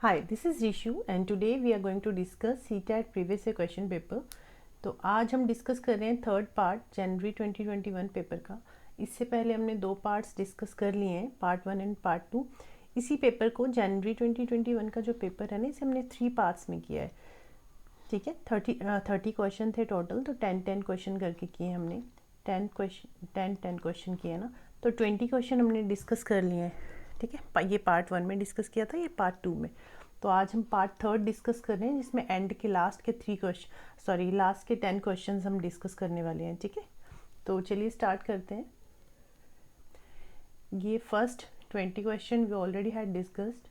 Hi, this is Rishu and today we are going to discuss CTAT previous year question paper। तो आज हम discuss कर रहे हैं थर्ड पार्ट जनवरी 2021 paper का। इससे पहले हमने दो पार्ट्स डिस्कस कर लिए हैं, पार्ट 1 एंड पार्ट 2। इसी पेपर को जनवरी 2021 का जो पेपर है ना, इसे हमने 3 पार्ट्स में किया है। ठीक है, 30 क्वेश्चन थे टोटल, तो 10 क्वेश्चन करके किए हमने। 10 क्वेश्चन किए ना, तो 20 क्वेश्चन हमने डिस्कस कर लिए हैं। ठीक है, ये पार्ट 1 में डिस्कस किया था, ये पार्ट 2 में। तो आज हम पार्ट 3 डिस्कस कर रहे हैं, जिसमें एंड के लास्ट के 10 क्वेश्चन हम डिस्कस करने वाले हैं। ठीक है, तो चलिए स्टार्ट करते हैं। ये first 20 question we already had discussed,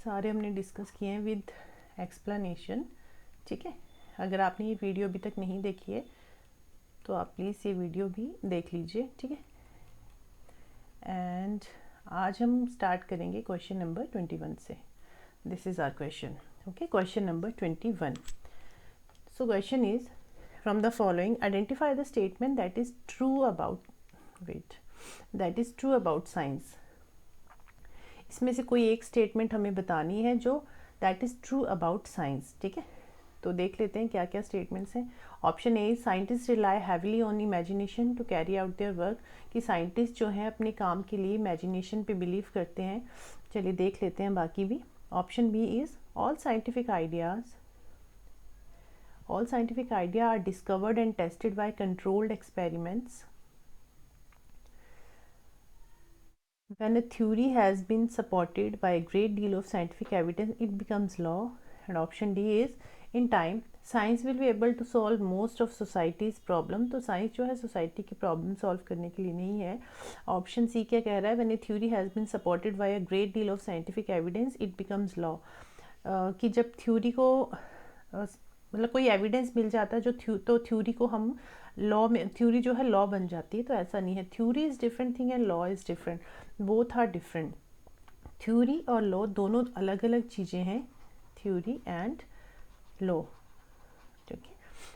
सारे हमने डिस्कस किए हैं विद एक्सप्लेनेशन। ठीक है, अगर आपने ये वीडियो अभी तक नहीं देखी है तो आप प्लीज़ ये वीडियो भी देख लीजिए। ठीक है, एंड आज हम स्टार्ट करेंगे क्वेश्चन नंबर 21 से। This is our question. Okay, question number 21। So question is from the following identify the statement that is true about science. इसमें से कोई एक स्टेटमेंट हमें बतानी है जो that is true about science. ठीक है, तो देख लेते हैं क्या क्या स्टेटमेंट्स हैं। Option A, scientist rely heavily on imagination to carry out their work, कि साइंटिस्ट जो हैं अपने काम के लिए इमेजिनेशन पे बिलीव करते हैं। चलिए देख लेते हैं बाकी भी। Option B is all scientific idea are discovered and tested by controlled experiments. When a theory has been supported by a great deal of scientific evidence, it becomes law. And option D is, in time, science will be able to solve most of society's problem. तो science जो है society की problem solve करने के लिए नहीं है। Option C क्या कह रहा है, when a theory has been supported by a great deal of scientific evidence, it becomes law। कि जब थ्योरी को मतलब कोई एविडेंस मिल जाता है तो थ्योरी को हम लॉ में, थ्योरी जो है लॉ बन जाती है। तो ऐसा नहीं है, theory is different thing and law is different, both are different. Theory और लॉ दोनों अलग अलग चीज़ें हैं, थ्योरी एंड लॉ। ठीक है,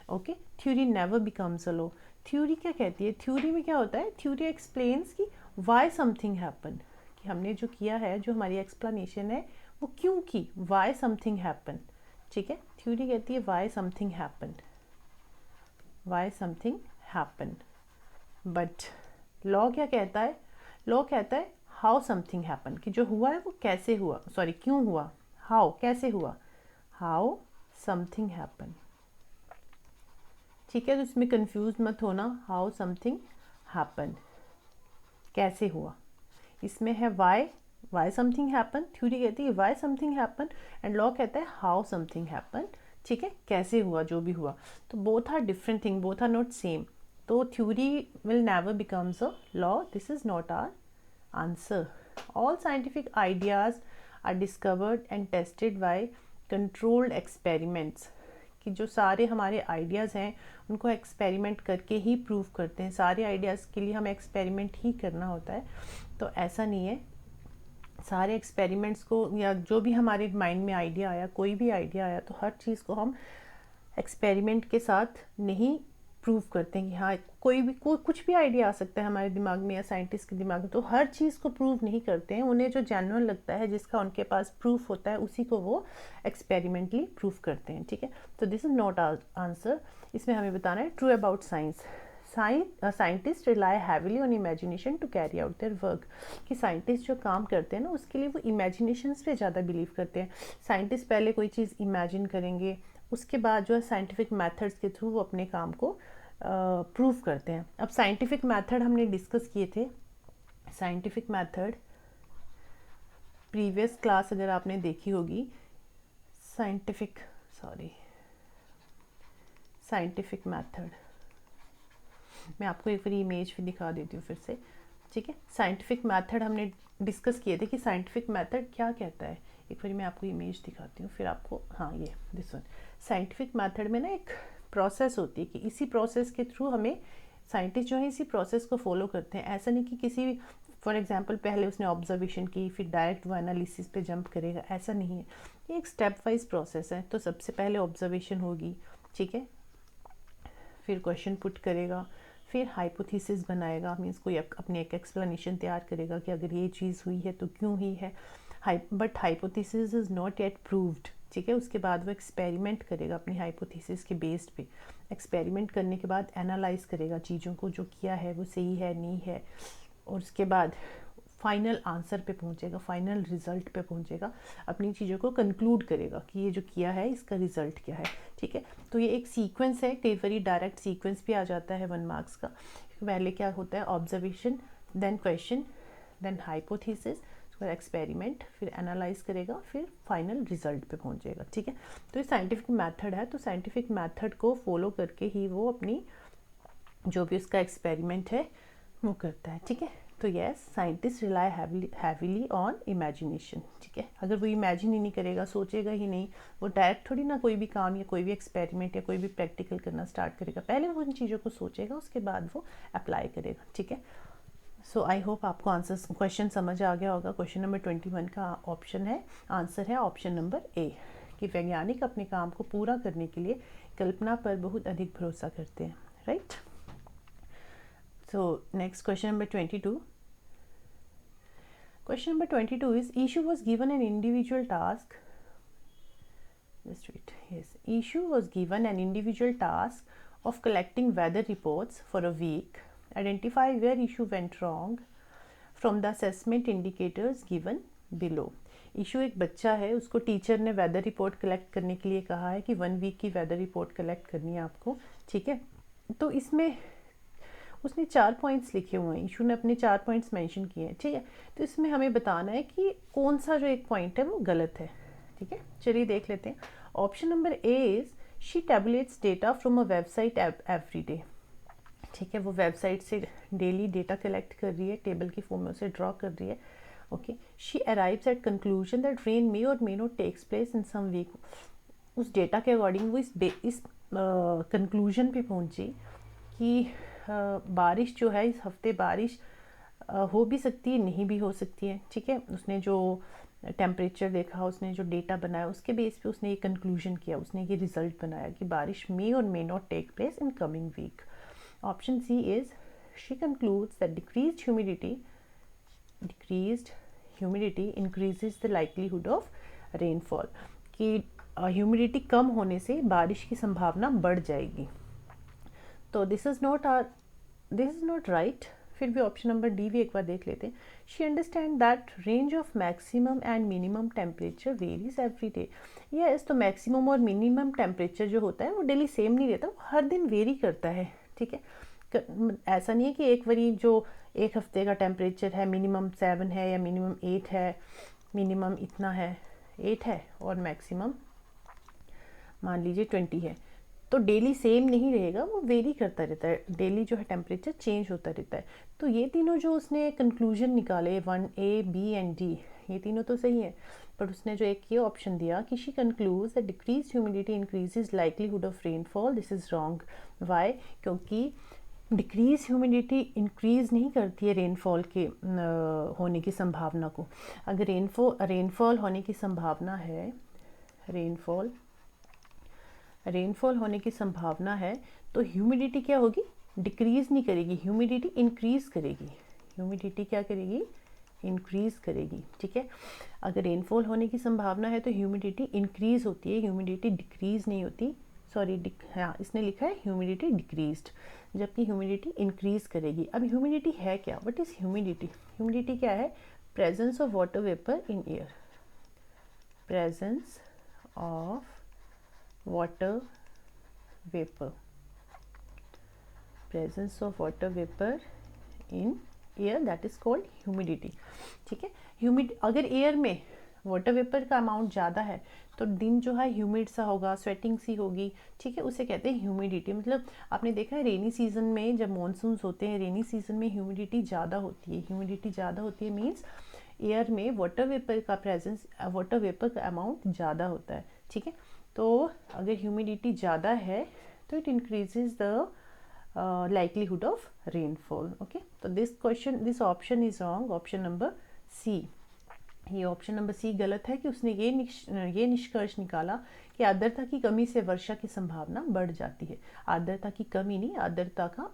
okay. Theory never becomes a law. Theory क्या कहती है, थ्योरी में क्या होता है, थ्योरी एक्सप्लेन्स कि वाई समथिंग हैपन, कि हमने जो किया है, जो हमारी एक्सप्लेनेशन है वो क्यों की, वाई समथिंग हैपन। ठीक है, थ्योरी कहती है Y something happen, but law क्या कहता है, लॉ कहता है हाउ समथिंग हैपन, कि जो हुआ है वो कैसे हुआ, सॉरी क्यों हुआ, हाउ कैसे हुआ, हाउ समथिंग हैपन। ठीक है, तो इसमें कंफ्यूज मत होना, हाउ समथिंग हैपन कैसे हुआ, इसमें है वाई समथिंग हैपन। थ्योरी कहती है Y something happen and law कहता है हाउ समथिंग हैपन। ठीक है, कैसे हुआ, जो भी हुआ। तो both are different thing, both are not same. तो theory will never becomes a law, this is not our answer. All scientific ideas are discovered and tested by controlled experiments, कि जो सारे हमारे आइडियाज़ हैं उनको एक्सपेरिमेंट करके ही prove करते हैं। सारे आइडियाज़ के लिए हमें एक्सपेरिमेंट ही करना होता है, तो ऐसा नहीं है। सारे एक्सपेरिमेंट्स को, या जो भी हमारे माइंड में आइडिया आया, कोई भी आइडिया आया, तो हर चीज़ को हम एक्सपेरिमेंट के साथ नहीं प्रूव करते हैं कि हाँ कुछ भी आइडिया आ सकता है हमारे दिमाग में या साइंटिस्ट के दिमाग में, तो हर चीज़ को प्रूव नहीं करते हैं। उन्हें जो जेन्युइन लगता है, जिसका उनके पास प्रूफ होता है, उसी को वो एक्सपेरिमेंटली प्रूव करते हैं। ठीक है, तो दिस इज़ नॉट आंसर। इसमें हमें बताना है true about science. Scientist rely heavily on imagination to carry out their work, कि साइंटिस्ट जो काम करते हैं ना, उसके लिए वो इमेजिनेशन पे ज़्यादा बिलीव करते हैं। साइंटिस्ट पहले कोई चीज़ इमेजिन करेंगे, उसके बाद जो है साइंटिफिक मेथड्स के थ्रू वो अपने काम को प्रूव करते हैं। अब साइंटिफिक मेथड हमने डिस्कस किए थे। साइंटिफिक मेथड प्रीवियस क्लास अगर आपने देखी होगी, साइंटिफिक मेथड, मैं आपको एक बार इमेज भी दिखा देती हूँ फिर से। ठीक है, साइंटिफिक मेथड हमने डिस्कस किए थे कि साइंटिफिक मेथड क्या कहता है। एक बार मैं आपको इमेज दिखाती हूँ फिर आपको, हाँ ये दिस वन। साइंटिफिक मेथड में ना एक प्रोसेस होती है कि इसी प्रोसेस के थ्रू हमें, साइंटिस्ट जो है इसी प्रोसेस को फॉलो करते हैं। ऐसा नहीं कि किसी, फॉर एग्जांपल पहले उसने ऑब्जर्वेशन की फिर डायरेक्ट वो एनालिसिस पे जंप करेगा, ऐसा नहीं है। ये एक स्टेप वाइज प्रोसेस है। तो सबसे पहले ऑब्जर्वेशन होगी, ठीक है, फिर क्वेश्चन पुट करेगा, फिर हाइपोथेसिस बनाएगा, मीन्स कोई अपनी एक एक्सप्लेनेशन तैयार करेगा कि अगर ये चीज़ हुई है तो क्यों हुई है। But hypothesis is not yet proved, ठीक है। उसके बाद वो एक्सपेरिमेंट करेगा अपनी हाइपोथेसिस के बेस्ड पे, एक्सपेरिमेंट करने के बाद एनालाइज करेगा चीज़ों को, जो किया है वो सही है नहीं है, और उसके बाद फाइनल आंसर पे पहुंचेगा, फाइनल रिजल्ट पे पहुंचेगा, अपनी चीज़ों को कंक्लूड करेगा कि ये जो किया है इसका रिजल्ट क्या है, ठीक है। तो ये एक सीक्वेंस है, कई बार डायरेक्ट सीक्वेंस भी आ जाता है 1 मार्क्स का। पहले क्या होता है, observation, then question, then hypothesis, फिर एक्सपेरिमेंट, फिर एनालाइज करेगा, फिर फाइनल रिजल्ट पे पहुंचेगा, ठीक है। तो ये साइंटिफिक मेथड है, तो साइंटिफिक मेथड को फॉलो करके ही वो अपनी जो भी उसका एक्सपेरिमेंट है वो करता है, ठीक है। तो yes, scientist rely heavily on imagination, ठीक है। अगर वो इमेजिन ही नहीं करेगा, सोचेगा ही नहीं, वो डायरेक्ट थोड़ी ना कोई भी काम या कोई भी एक्सपेरिमेंट या कोई भी प्रैक्टिकल करना स्टार्ट करेगा, पहले वो उन चीज़ों को सोचेगा, उसके बाद वो अप्लाई करेगा, ठीक है। सो आई होप आपको आंसर क्वेश्चन समझ आ गया होगा। क्वेश्चन नंबर 21 का ऑप्शन है, आंसर है ऑप्शन नंबर ए, कि वैज्ञानिक अपने काम को पूरा करने के लिए कल्पना पर बहुत अधिक भरोसा करते हैं, right. So next question number 22. Question number 22 is Ishu was given an individual task. Just wait. Yes, Ishu was given an individual task of collecting weather reports for a week. Identify where Ishu went wrong from the assessment indicators given below. Ishu एक बच्चा है, उसको teacher ने weather report collect करने के लिए कहा है कि 1 वीक की वेदर रिपोर्ट कलेक्ट करनी है आपको, ठीक है। तो इसमें उसने 4 पॉइंट्स लिखे हुए हैं, इशू ने अपने 4 पॉइंट्स मेंशन किए हैं, ठीक है। तो इसमें हमें बताना है कि कौन सा जो एक पॉइंट है वो गलत है, ठीक है। चलिए देख लेते हैं। Option number A is she tabulates data from a website every day, ठीक है। वो वेबसाइट से डेली डेटा कलेक्ट कर रही है, टेबल की फॉर्म में उसे ड्रॉ कर रही है, okay. She arrives at conclusion that rain may और may not takes place in some week. उस डेटा के अकॉर्डिंग वो इस कंक्लूजन पे पहुंची कि बारिश जो है इस हफ्ते बारिश हो भी सकती है, नहीं भी हो सकती है, ठीक है। उसने जो टेम्परेचर देखा, उसने जो डेटा बनाया, उसके बेस पे उसने ये कंक्लूजन किया, उसने ये रिजल्ट बनाया कि बारिश मे और may not take place in coming week. Option C is she concludes that decreased humidity increases the likelihood of rainfall, कि ह्यूमिडिटी कम होने से बारिश की संभावना बढ़ जाएगी। तो दिस इज़ नॉट राइट। फिर भी ऑप्शन नंबर डी भी एक बार देख लेते हैं। She understand that range of maximum and minimum temperature varies every day. Yes, तो मैक्सिमम और मिनिमम टेम्परेचर जो होता है वो डेली सेम नहीं रहता, वो हर दिन वेरी करता है, ठीक है। ऐसा नहीं है कि एक बारी जो एक हफ्ते का टेम्परेचर है मिनिमम 7 है या मिनिमम 8 है, मिनिमम इतना है 8 है और मैक्सिमम मान लीजिए 20 है, तो डेली सेम नहीं रहेगा, वो वेरी करता रहता है, डेली जो है टेम्परेचर चेंज होता रहता है। तो ये तीनों जो उसने कंक्लूजन निकाले 1 A B एंड D, ये तीनों तो सही है, बट उसने जो एक ये ऑप्शन दिया कि she concludes that decrease humidity increases likelihood of rainfall, this is wrong. Why? क्योंकि डिक्रीज ह्यूमिडिटी इंक्रीज़ नहीं करती है रेनफॉल के होने की संभावना को। अगर रेनफॉल होने की संभावना है, रेनफॉल होने की संभावना है, तो ह्यूमिडिटी क्या होगी, डिक्रीज़ नहीं करेगी, ह्यूमिडिटी इंक्रीज़ करेगी। ह्यूमिडिटी क्या करेगी, इंक्रीज़ करेगी, ठीक है। अगर रेनफॉल होने की संभावना है तो ह्यूमिडिटी इंक्रीज़ होती है, ह्यूमिडिटी डिक्रीज़ नहीं होती। सॉरी, हाँ, इसने लिखा है ह्यूमिडिटी डिक्रीज्ड, जबकि ह्यूमिडिटी इंक्रीज़ करेगी। अब ह्यूमिडिटी है क्या, व्हाट इज़ ह्यूमिडिटी? ह्यूमिडिटी क्या है? Presence of water vapour in air, presence of water vapor, presence of water vapor in air, that is called humidity, ठीक है। अगर एयर में वाटर वेपर का अमाउंट ज़्यादा है तो दिन जो है ह्यूमिड सा होगा, स्वेटिंग सी होगी, ठीक है, उसे कहते हैं ह्यूमिडिटी। मतलब आपने देखा है रेनी सीजन में जब मानसून्स होते हैं, रेनी सीजन में ह्यूमिडिटी ज़्यादा होती है। ह्यूमिडिटी ज़्यादा होती है मीन्स एयर में वाटर वेपर का प्रेजेंस, वाटर वेपर का अमाउंट ज़्यादा होता है, ठीक है। तो अगर ह्यूमिडिटी ज़्यादा है तो it increases the likelihood of rainfall, okay। तो this option is wrong, option number C, ये ऑप्शन नंबर सी गलत है कि उसने ये निष्कर्ष निकाला कि आर्द्रता की कमी से वर्षा की संभावना बढ़ जाती है। आर्द्रता की कमी नहीं, आर्द्रता का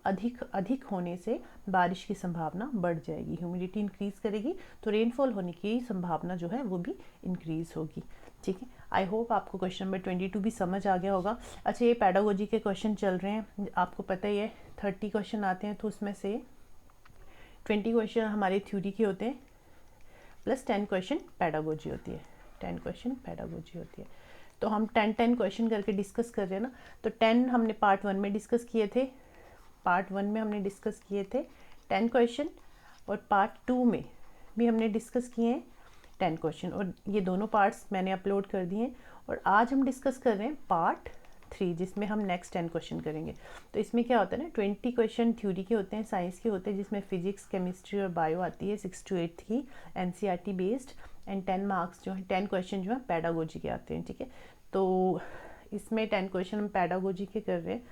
अधिक होने से बारिश की संभावना बढ़ जाएगी। ह्यूमिडिटी इंक्रीज करेगी तो रेनफॉल होने की संभावना जो है वो भी इंक्रीज होगी। ठीक है, आई होप आपको क्वेश्चन नंबर 22 भी समझ आ गया होगा। अच्छा, ये पैडागोजी के क्वेश्चन चल रहे हैं, आपको पता ही है 30 क्वेश्चन आते हैं, तो उसमें से 20 क्वेश्चन हमारे थ्योरी के होते हैं प्लस 10 क्वेश्चन पैडागोजी होती है। 10 क्वेश्चन पैडागोजी होती है। तो हम 10 क्वेश्चन करके डिस्कस कर रहे हैं ना। तो 10 हमने पार्ट 1 में डिस्कस किए थे, पार्ट 1 में हमने डिस्कस किए थे 10 क्वेश्चन, और पार्ट 2 में भी हमने डिस्कस किए हैं 10 क्वेश्चन, और ये दोनों पार्ट्स मैंने अपलोड कर दिए हैं। और आज हम डिस्कस कर रहे हैं पार्ट 3, जिसमें हम नेक्स्ट 10 क्वेश्चन करेंगे। तो इसमें क्या होता है ना, 20 क्वेश्चन थ्योरी के होते हैं, साइंस के होते हैं, जिसमें फिजिक्स, केमिस्ट्री और बायो आती है 6 to 8 की एनसीईआरटी बेस्ड, एंड 10 मार्क्स जो है 10 क्वेश्चन जो है पैडागोजी के आते हैं। ठीक है, तो इसमें 10 क्वेश्चन हम पैडागोजी के कर रहे हैं।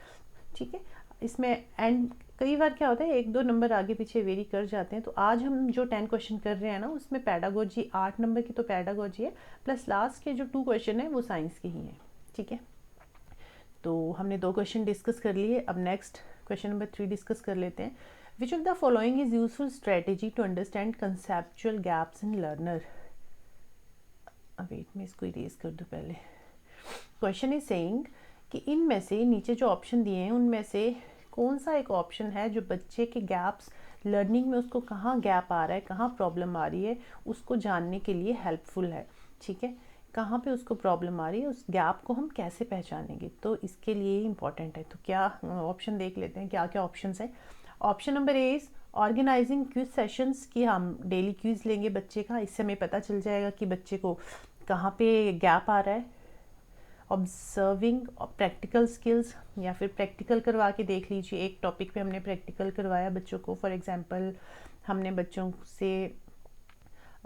ठीक है, इसमें एंड कई बार क्या होता है 1-2 नंबर आगे पीछे वेरी कर जाते हैं। तो आज हम जो 10 क्वेश्चन कर रहे हैं ना, उसमें पैडागोजी 8 नंबर की तो पैडागोजी है, प्लस लास्ट के जो 2 क्वेश्चन है वो साइंस के ही हैं। ठीक है, तो हमने 2 क्वेश्चन डिस्कस कर लिए। अब नेक्स्ट क्वेश्चन नंबर 3 डिस्कस कर लेते हैं। Which of the following is useful strategy to understand conceptual gaps in learner. Wait, मैं इसको इरेज कर दूँ पहले। क्वेश्चन इज सेइंग कि इनमें से नीचे जो ऑप्शन दिए हैं उनमें से कौन सा एक ऑप्शन है जो बच्चे के गैप्स लर्निंग में, उसको कहाँ गैप आ रहा है, कहाँ प्रॉब्लम आ रही है, उसको जानने के लिए हेल्पफुल है। ठीक है, कहाँ पे उसको प्रॉब्लम आ रही है, उस गैप को हम कैसे पहचानेंगे, तो इसके लिए इम्पॉर्टेंट है। तो क्या ऑप्शन देख लेते हैं, क्या क्या ऑप्शंस है। Option number A is organising quiz sessions, की हम डेली क्विज लेंगे बच्चे का, इससे हमें पता चल जाएगा कि बच्चे को कहाँ पे गैप आ रहा है। ऑब्जर्विंग प्रैक्टिकल स्किल्स, या फिर प्रैक्टिकल करवा के देख लीजिए, एक टॉपिक पे हमने प्रैक्टिकल करवाया बच्चों को। फॉर एग्जांपल हमने बच्चों से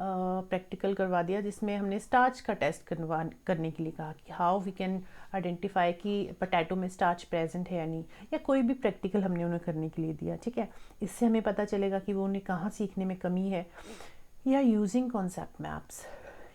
प्रैक्टिकल करवा दिया जिसमें हमने स्टार्च का टेस्ट करने के लिए कहा कि हाउ वी कैन आइडेंटिफाई कि पोटैटो में स्टार्च प्रेजेंट है या नहीं, या कोई भी प्रैक्टिकल हमने उन्हें करने के लिए दिया। ठीक है, इससे हमें पता चलेगा कि वो उन्हें कहाँ सीखने में कमी है। या यूजिंग कॉन्सेप्ट मैप्स,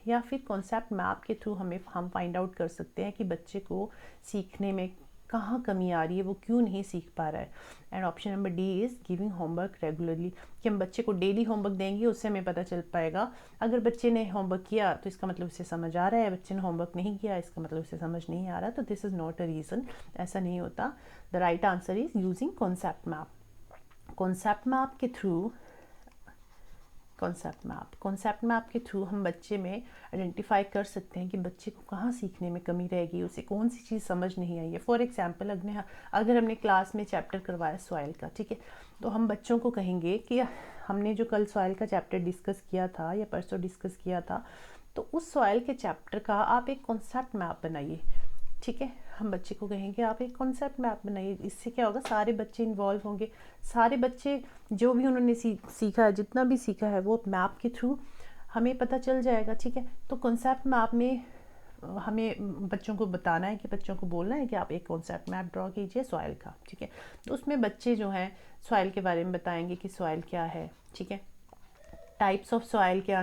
या फिर कॉन्सेप्ट मैप के थ्रू हम फाइंड आउट कर सकते हैं कि बच्चे को सीखने में कहाँ कमी आ रही है, वो क्यों नहीं सीख पा रहा है। And option number D is giving homework regularly, कि हम बच्चे को डेली होमवर्क देंगे, उससे हमें पता चल पाएगा अगर बच्चे ने होमवर्क किया तो इसका मतलब उसे समझ आ रहा है, बच्चे ने होमवर्क नहीं किया इसका मतलब उसे समझ नहीं आ रहा। तो this is not a reason, ऐसा नहीं होता। The right answer is using concept map. Concept map के थ्रू हम बच्चे में आइडेंटिफाई कर सकते हैं कि बच्चे को कहाँ सीखने में कमी रहेगी, उसे कौन सी चीज़ समझ नहीं आई है। फॉर एग्जांपल अगर हमने क्लास में चैप्टर करवाया सॉइल का, ठीक है, तो हम बच्चों को कहेंगे कि हमने जो कल सॉइल का चैप्टर डिस्कस किया था या परसों डिस्कस किया था, तो उस सॉइल के चैप्टर का आप एक कॉन्सेप्ट मैप बनाइए। ठीक है, हम बच्चे को कहेंगे आप एक कॉन्सेप्ट मैप बनाइए। इससे क्या होगा, सारे बच्चे इन्वॉल्व होंगे, सारे बच्चे जो भी उन्होंने सीखा है, जितना भी सीखा है वो मैप के थ्रू हमें पता चल जाएगा। ठीक है, तो कॉन्सेप्ट मैप में हमें बच्चों को बताना है कि बच्चों को बोलना है कि आप एक कॉन्सेप्ट मैप ड्रॉ कीजिए सॉइल का। ठीक है, तो उसमें बच्चे जो हैं सॉइल के बारे में बताएंगे कि सॉइल क्या है। ठीक है, टाइप्स ऑफ सॉइल क्या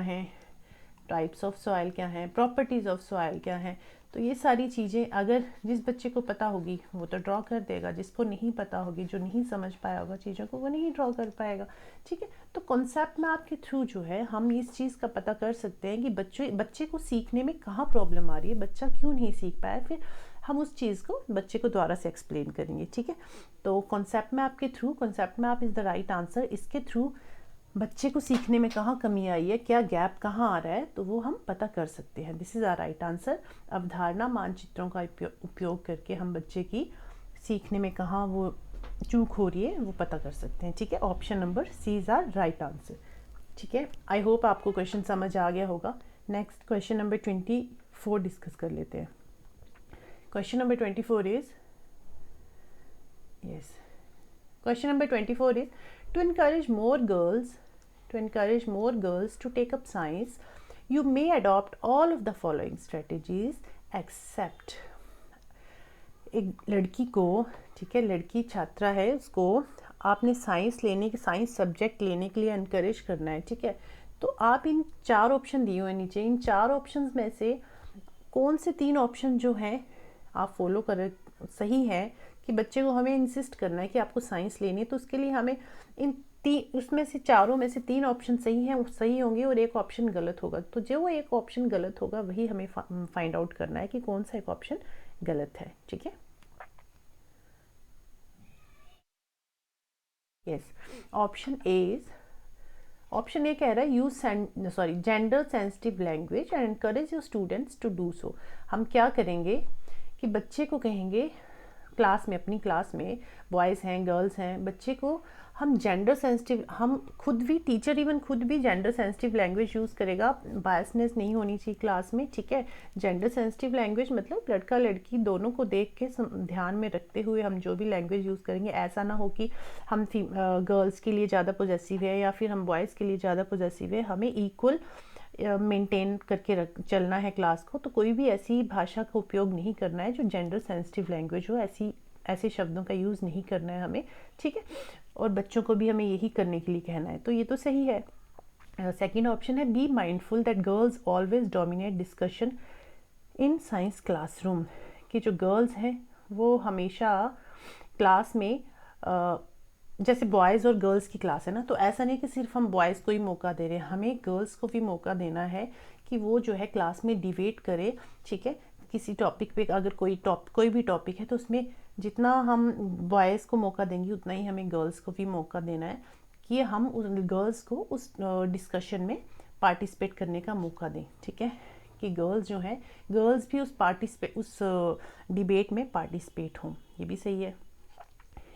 हैं, प्रॉपर्टीज़ ऑफ सॉइल क्या हैं। तो ये सारी चीज़ें अगर जिस बच्चे को पता होगी वो तो ड्रॉ कर देगा, जिसको नहीं पता होगी, जो नहीं समझ पाया होगा चीज़ों को, वो नहीं ड्रॉ कर पाएगा। ठीक है, तो कॉन्सेप्ट मैप के थ्रू जो है हम इस चीज़ का पता कर सकते हैं कि बच्चे को सीखने में कहाँ प्रॉब्लम आ रही है, बच्चा क्यों नहीं सीख पाया, फिर हम उस चीज़ को बच्चे को दोबारा से एक्सप्लेन करेंगे। ठीक है, तो concept map is the right answer. इसके थ्रू बच्चे को सीखने में कहाँ कमी आई है, क्या गैप कहाँ आ रहा है, तो वो हम पता कर सकते हैं। This is our right answer. अवधारणा मानचित्रों का उपयोग करके हम बच्चे की सीखने में कहाँ वो चूक हो रही है वो पता कर सकते हैं। ठीक है, option number C is our right answer. ठीक है, आई होप आपको क्वेश्चन समझ आ गया होगा। नेक्स्ट क्वेश्चन नंबर 24 डिस्कस कर लेते हैं। Question number 24 is Question number 24 is to encourage more girls to take up science, you may adopt all of the following strategies except। एक लड़की को, ठीक है, लड़की छात्रा है, उसको आपने साइंस सब्जेक्ट लेने के लिए इनकरेज करना है। ठीक है, तो आप इन 4 ऑप्शन दिए हुए नीचे, इन 4 ऑप्शंस में से कौन से 3 ऑप्शन जो हैं आप फॉलो करें सही है कि बच्चे को हमें इंसिस्ट करना है कि आपको साइंस लेनी है, तो उसके लिए हमें इन उसमें से चारों में से 3 ऑप्शन सही हैं, सही होंगे और एक ऑप्शन गलत होगा। तो जो वो एक ऑप्शन गलत होगा वही हमें फाइंड आउट करना है कि कौन सा एक ऑप्शन गलत है। ठीक है, यस, ऑप्शन ए कह रहा है use gender sensitive language and encourage your students to do so. हम क्या करेंगे कि बच्चे को कहेंगे क्लास में, अपनी क्लास में बॉयज़ हैं गर्ल्स हैं, बच्चे को हम जेंडर सेंसिटिव, हम खुद भी टीचर इवन खुद भी जेंडर सेंसिटिव लैंग्वेज यूज़ करेगा, बायसनेस नहीं होनी चाहिए क्लास में। ठीक है, जेंडर सेंसिटिव लैंग्वेज मतलब लड़का लड़की दोनों को देख के ध्यान में रखते हुए हम जो भी लैंग्वेज यूज़ करेंगे, ऐसा ना हो कि हम गर्ल्स के लिए ज़्यादा पॉजेसिव है या फिर हम बॉयज़ के लिए ज़्यादा पॉजेसिव है। हमें इक्वल मेंटेन करके चलना है क्लास को। तो कोई भी ऐसी भाषा का उपयोग नहीं करना है जो जेंडर सेंसिटिव लैंग्वेज हो, ऐसे शब्दों का यूज़ नहीं करना है हमें। ठीक है, और बच्चों को भी हमें यही करने के लिए कहना है, तो ये तो सही है। सेकंड ऑप्शन है be mindful that girls always dominate discussion in science classroom, कि जो गर्ल्स हैं वो हमेशा क्लास में जैसे बॉयज़ और गर्ल्स की क्लास है ना, तो ऐसा नहीं कि सिर्फ हम बॉयज़ को ही मौका दे रहे हैं, हमें गर्ल्स को भी मौका देना है कि वो जो है क्लास में डिबेट करे। ठीक है, किसी टॉपिक पे अगर कोई भी टॉपिक है तो उसमें जितना हम बॉयज़ को मौका देंगे उतना ही हमें गर्ल्स को भी मौका देना है कि हम उस गर्ल्स को उस डिस्कशन में पार्टिसिपेट करने का मौका दें। ठीक है, कि गर्ल्स जो हैं गर्ल्स भी उस डिबेट में पार्टिसिपेट हों, ये भी सही है।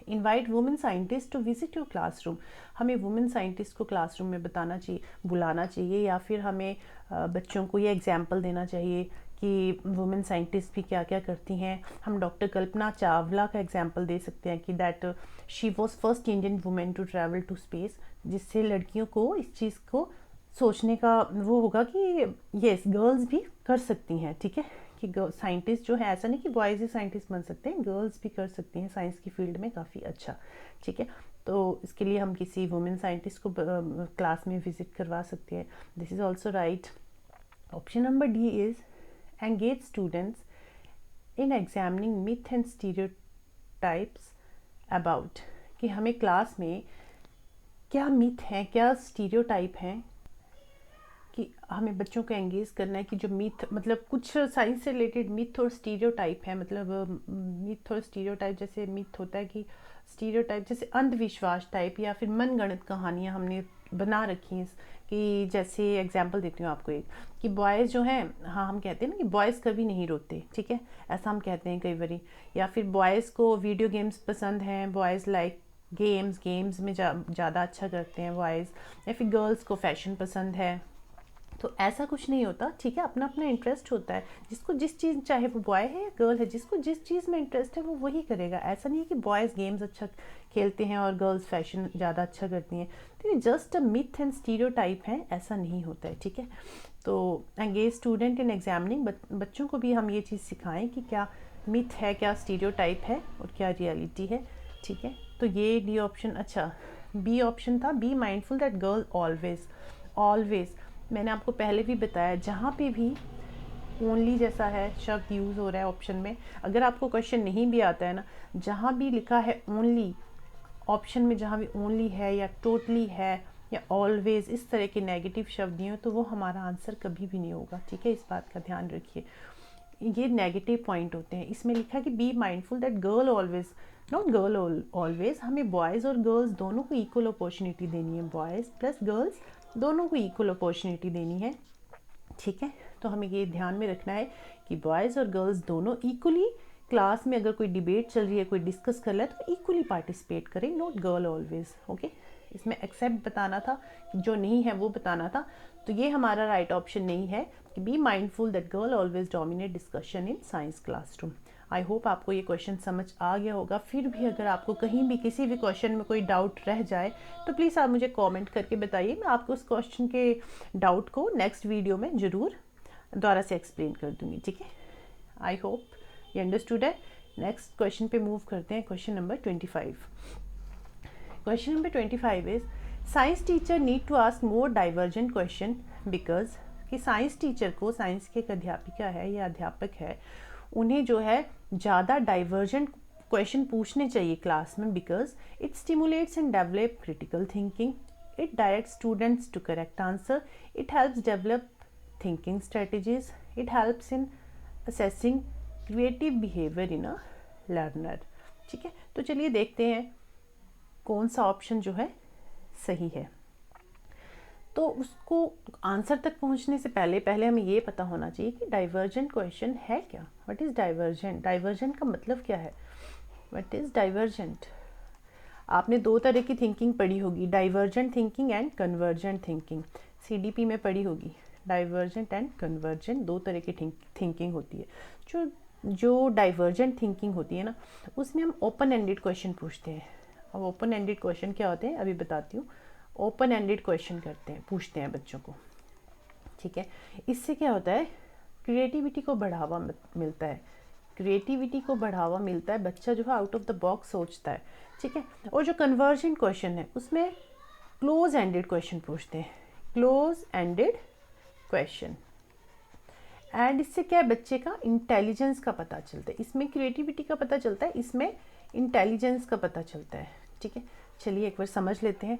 Invite women scientist to visit your classroom, हमें वुमेन साइंटिस्ट को क्लासरूम में बुलाना चाहिए या फिर हमें बच्चों को ये एग्जाम्पल देना चाहिए कि वुमेन साइंटिस्ट भी क्या क्या करती हैं। हम डॉक्टर कल्पना चावला का एग्जाम्पल दे सकते हैं कि that she was first Indian women to travel to space, जिससे लड़कियों को इस चीज़ को सोचने का वो होगा कि यस गर्ल्स भी कर सकती हैं। ठीक है, कि साइंटिस्ट जो है ऐसा नहीं कि बॉयज़ ही साइंटिस्ट बन सकते हैं, गर्ल्स भी कर सकती हैं साइंस की फील्ड में काफ़ी अच्छा। ठीक है, तो इसके लिए हम किसी वुमेन साइंटिस्ट को क्लास में विजिट करवा सकते हैं। This is also right. Option number D is engage students in examining myth and stereotypes about, कि हमें क्लास में क्या मिथ हैं क्या स्टीरियोटाइप हैं, कि हमें बच्चों को एंगेज करना है कि जो मिथ मतलब कुछ साइंस से रिलेटेड मिथ और स्टीरियोटाइप है। मतलब मिथ और स्टीरियोटाइप, जैसे मिथ होता है कि स्टीरियोटाइप जैसे अंधविश्वास टाइप या फिर मनगढ़ंत कहानियाँ हमने बना रखी हैं कि जैसे एग्जांपल देती हूँ आपको एक, कि बॉयज़ जो हैं, हाँ हम कहते हैं ना कि बॉयज़ कभी नहीं रोते। ठीक है, ऐसा हम कहते हैं कई बारी। या फिर बॉयज़ को वीडियो गेम्स पसंद हैं, बॉयज़ लाइक गेम्स में ज़्यादा अच्छा करते हैं बॉयज़, या फिर गर्ल्स को फैशन पसंद है। तो ऐसा कुछ नहीं होता। ठीक है, अपना अपना इंटरेस्ट होता है, जिसको जिस चीज़, चाहे वो बॉय है या गर्ल है, जिसको जिस चीज़ में इंटरेस्ट है वो वही करेगा। ऐसा नहीं है कि बॉयज़ गेम्स अच्छा खेलते हैं और गर्ल्स फैशन ज़्यादा अच्छा करती हैं। तो ये just a myth and stereotype है, ऐसा नहीं होता है। ठीक है, तो एंगेज स्टूडेंट इन एग्जामिनिंग, बच्चों को भी हम ये चीज़ सिखाएं कि क्या मिथ है, क्या स्टीरियोटाइप है और क्या रियलिटी है। ठीक है, तो ये डी ऑप्शन। अच्छा, बी ऑप्शन था be mindful that girl always मैंने आपको पहले भी बताया, जहाँ पे भी ओनली जैसा है शब्द यूज़ हो रहा है ऑप्शन में, अगर आपको क्वेश्चन नहीं भी आता है ना, जहाँ भी लिखा है ओनली, ऑप्शन में जहाँ भी ओनली है या टोटली है या ऑलवेज इस तरह के नेगेटिव शब्द नहीं हो, तो वो हमारा आंसर कभी भी नहीं होगा। ठीक है, इस बात का ध्यान रखिए, ये नेगेटिव पॉइंट होते हैं। इसमें लिखा कि be mindful that girl always, not girl always. हमें बॉयज़ और गर्ल्स दोनों को इक्वल अपॉर्चुनिटी देनी है, बॉयज़ प्लस गर्ल्स दोनों को इक्वल अपॉर्चुनिटी देनी है। ठीक है, तो हमें ये ध्यान में रखना है कि बॉयज़ और गर्ल्स दोनों इक्वली क्लास में, अगर कोई डिबेट चल रही है, कोई डिस्कस कर रहा है, तो इक्वली पार्टिसिपेट करें, नॉट गर्ल ऑलवेज। ओके, इसमें एक्सेप्ट बताना था, जो नहीं है वो बताना था। तो ये हमारा राइट ऑप्शन नहीं है कि be mindful that girl always dominate discussion in science classroom. I hope आपको ये क्वेश्चन समझ आ गया होगा। फिर भी अगर आपको कहीं भी किसी भी क्वेश्चन में कोई डाउट रह जाए तो प्लीज़ आप मुझे कमेंट करके बताइए, मैं आपको उस क्वेश्चन के डाउट को नेक्स्ट वीडियो में ज़रूर दोबारा से एक्सप्लेन कर दूँगी। ठीक है, आई होप ये अंडरस्टूड है। नेक्स्ट क्वेश्चन पे मूव करते हैं, question number 25। Question number 25 is science teacher need to ask more divergent question because कि साइंस टीचर को, साइंस के एक अध्यापिका है या अध्यापक है, उन्हें जो है ज़्यादा डाइवर्जेंट क्वेश्चन पूछने चाहिए क्लास में, because it stimulates and develop critical thinking, it direct students to correct answer, it helps develop thinking strategies, it helps in assessing creative behaviour in a learner. ठीक है, तो चलिए देखते हैं कौन सा ऑप्शन जो है सही है। तो उसको आंसर तक पहुंचने से पहले हमें ये पता होना चाहिए कि डाइवर्जेंट क्वेश्चन है क्या। What is divergent? डाइवर्जेंट का मतलब क्या है? What is divergent? आपने दो तरह की थिंकिंग पढ़ी होगी, divergent thinking and convergent thinking. CDP में पढ़ी होगी। डाइवर्जेंट एंड कन्वर्जेंट दो तरह की थिंकिंग होती है। जो डाइवर्जेंट थिंकिंग होती है ना, उसमें हम ओपन एंडेड क्वेश्चन पूछते हैं। अब ओपन एंडेड क्वेश्चन क्या होते हैं अभी बताती हूँ। ओपन एंडेड क्वेश्चन पूछते हैं बच्चों को। ठीक है, इससे क्या होता है, क्रिएटिविटी को बढ़ावा मिलता है। क्रिएटिविटी को बढ़ावा मिलता है, बच्चा जो है आउट ऑफ द बॉक्स सोचता है। ठीक है, और जो कन्वर्जेंट क्वेश्चन है उसमें क्लोज एंडेड क्वेश्चन पूछते हैं। क्लोज एंडेड क्वेश्चन, एंड इससे क्या है, बच्चे का इंटेलिजेंस का पता चलता है। इसमें क्रिएटिविटी का पता चलता है, इसमें इंटेलिजेंस का पता चलता है। ठीक है, चलिए एक बार समझ लेते हैं।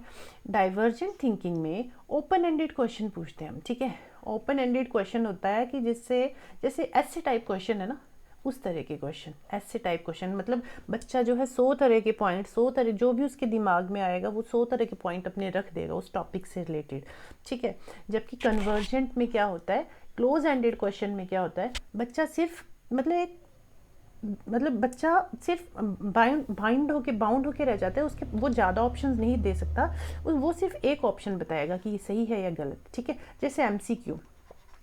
डाइवर्जेंट थिंकिंग में ओपन एंडेड क्वेश्चन पूछते हैं हम। ठीक है, ओपन एंडेड क्वेश्चन होता है कि जिससे, जैसे ऐसे टाइप क्वेश्चन है ना, उस तरह के क्वेश्चन, ऐसे टाइप क्वेश्चन, मतलब बच्चा जो है 100 तरह के पॉइंट, 100 तरह जो भी उसके दिमाग में आएगा वो 100 तरह के पॉइंट अपने रख देगा उस टॉपिक से रिलेटेड। ठीक है, जबकि कन्वर्जेंट में क्या होता है, क्लोज एंडेड क्वेश्चन में क्या होता है, बच्चा सिर्फ बच्चा सिर्फ बाउंड होके रह जाता है। उसके वो ज़्यादा ऑप्शंस नहीं दे सकता, वो सिर्फ एक ऑप्शन बताएगा कि ये सही है या गलत। ठीक है, जैसे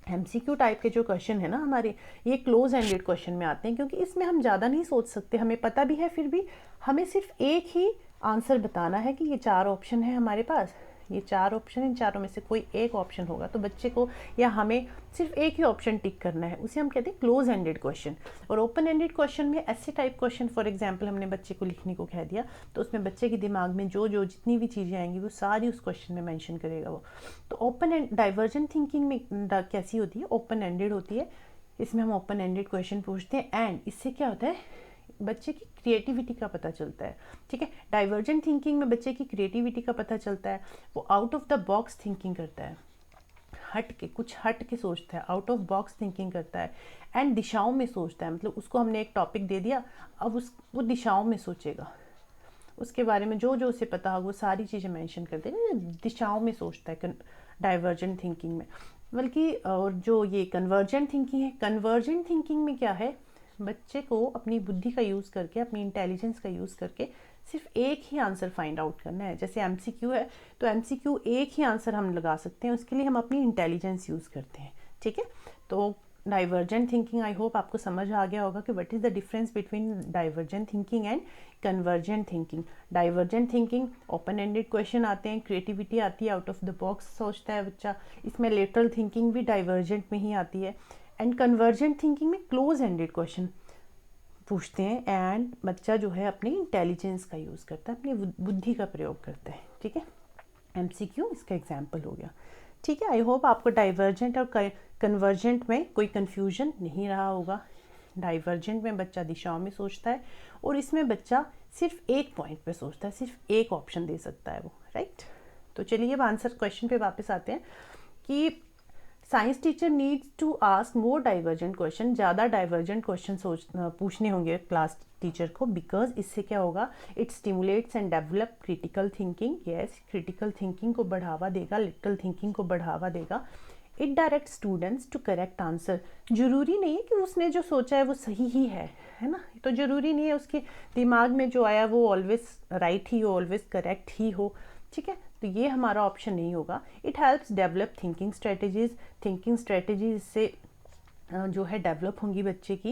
एमसीक्यू टाइप के जो क्वेश्चन है ना हमारे, ये क्लोज एंडेड क्वेश्चन में आते हैं, क्योंकि इसमें हम ज़्यादा नहीं सोच सकते। हमें पता भी है, फिर भी हमें सिर्फ एक ही आंसर बताना है कि ये 4 ऑप्शन है हमारे पास, ये 4 ऑप्शन, इन चारों में से कोई एक ऑप्शन होगा। तो बच्चे को या हमें सिर्फ एक ही ऑप्शन टिक करना है, उसे हम कहते हैं क्लोज एंडेड क्वेश्चन। और ओपन एंडेड क्वेश्चन में ऐसे टाइप क्वेश्चन, फॉर एग्जांपल हमने बच्चे को लिखने को कह दिया, तो उसमें बच्चे के दिमाग में जो जितनी भी चीज़ें आएंगी वो सारी उस क्वेश्चन में मेंशन करेगा वो। तो ओपन एंड डाइवर्जेंट थिंकिंग में कैसी होती है, ओपन एंडेड होती है। इसमें हम ओपन एंडेड क्वेश्चन पूछते हैं, एंड इससे क्या होता है, बच्चे की क्रिएटिविटी का पता चलता है। ठीक है, डाइवर्जेंट थिंकिंग में बच्चे की क्रिएटिविटी का पता चलता है, वो out of the box thinking करता है, कुछ हट के सोचता है, आउट ऑफ बॉक्स थिंकिंग करता है, एंड दिशाओं में सोचता है। मतलब उसको हमने एक टॉपिक दे दिया, अब वो दिशाओं में सोचेगा, उसके बारे में जो उसे पता हो वो सारी चीज़ें मेंशन कर देगा, दिशाओं में सोचता है डाइवर्जेंट थिंकिंग में। बल्कि और जो ये कन्वर्जेंट थिंकिंग है, कन्वर्जेंट थिंकिंग में क्या है, बच्चे को अपनी बुद्धि का यूज़ करके, अपनी इंटेलिजेंस का यूज़ करके सिर्फ एक ही आंसर फाइंड आउट करना है। जैसे एमसीक्यू है तो एमसीक्यू एक ही आंसर हम लगा सकते हैं, उसके लिए हम अपनी इंटेलिजेंस यूज़ करते हैं। ठीक है, तो डाइवर्जेंट थिंकिंग, आई होप आपको समझ आ गया होगा कि what is the difference between divergent thinking and convergent thinking. Divergent thinking open ended question आते हैं, क्रिएटिविटी आती है, आउट ऑफ द बॉक्स सोचता है बच्चा, इसमें लेटरल थिंकिंग भी डाइवर्जेंट में ही आती है। एंड कन्वर्जेंट थिंकिंग में क्लोज एंडेड क्वेश्चन पूछते हैं, एंड बच्चा जो है अपनी इंटेलिजेंस का यूज़ करता है, अपनी बुद्धि का प्रयोग करता है। ठीक है, एमसीक्यू इसका एग्जाम्पल हो गया। ठीक है, आई होप आपको डाइवर्जेंट और कन्वर्जेंट में कोई कन्फ्यूजन नहीं रहा होगा। डाइवर्जेंट में बच्चा दिशाओं में सोचता है, और इसमें बच्चा सिर्फ एक पॉइंट पे सोचता है, सिर्फ एक ऑप्शन दे सकता है वो। राइट, तो चलिए अब आंसर क्वेश्चन पे वापस आते हैं कि science teacher needs to ask more divergent question, ज़्यादा डाइवर्जेंट क्वेश्चन पूछने होंगे क्लास टीचर को, बिकॉज इससे क्या होगा, it stimulates and develop critical thinking. Yes, critical thinking को बढ़ावा देगा, लिटिल थिंकिंग को बढ़ावा देगा। It direct students to correct answer, जरूरी नहीं है कि उसने जो सोचा है वो सही ही है ना, तो ज़रूरी नहीं है उसके दिमाग में जो आया वो ऑलवेज राइट ही हो, ऑलवेज करेक्ट ही हो। ठीक है, तो ये हमारा ऑप्शन नहीं होगा। It helps develop thinking strategies से जो है डेवलप होंगी बच्चे की।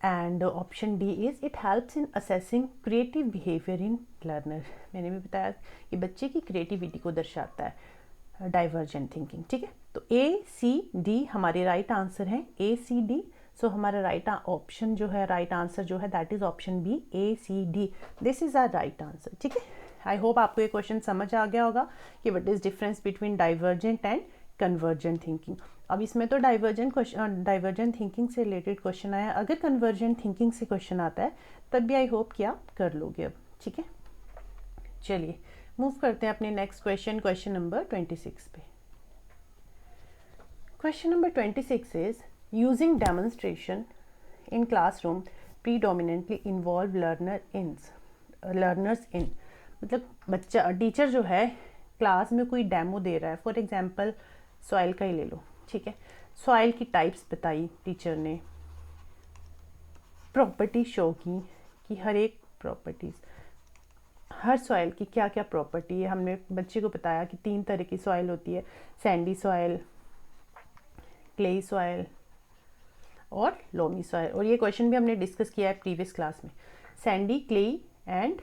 And option D is it helps in assessing creative behaviour in learner. मैंने भी बताया कि बच्चे की क्रिएटिविटी को दर्शाता है डाइवर्जेंट थिंकिंग। ठीक है, तो ए सी डी हमारे राइट आंसर हैं, ए सी डी। सो हमारा राइट ऑप्शन जो है, राइट आंसर जो है that is option B, A C D. This is our right answer. ठीक है, आई होप आपको ये क्वेश्चन समझ आ गया होगा कि what is difference between divergent and convergent thinking. अब इसमें तो डाइवर्जेंट थिंकिंग से रिलेटेड क्वेश्चन आया, अगर कन्वर्जेंट थिंकिंग से क्वेश्चन आता है तब भी आई होप कि आप कर लोगे अब, ठीक है। चलिए मूव करते हैं अपने नेक्स्ट क्वेश्चन, क्वेश्चन नंबर 26 पे। Question number 26 is using demonstration in classroom predominantly involve learners इन, मतलब बच्चा टीचर जो है क्लास में कोई डेमो दे रहा है, फॉर एग्जांपल सॉइल का ही ले लो, ठीक है। सॉइल की टाइप्स बताई टीचर ने, प्रॉपर्टी शो की कि हर एक प्रॉपर्टीज़, हर सॉइल की क्या क्या प्रॉपर्टी है। हमने बच्चे को बताया कि 3 तरह की सॉइल होती है, सैंडी सॉइल, क्लेई सॉइल और लोमी सॉइल। और ये क्वेश्चन भी हमने डिस्कस किया है प्रीवियस क्लास में, sandy, clayey and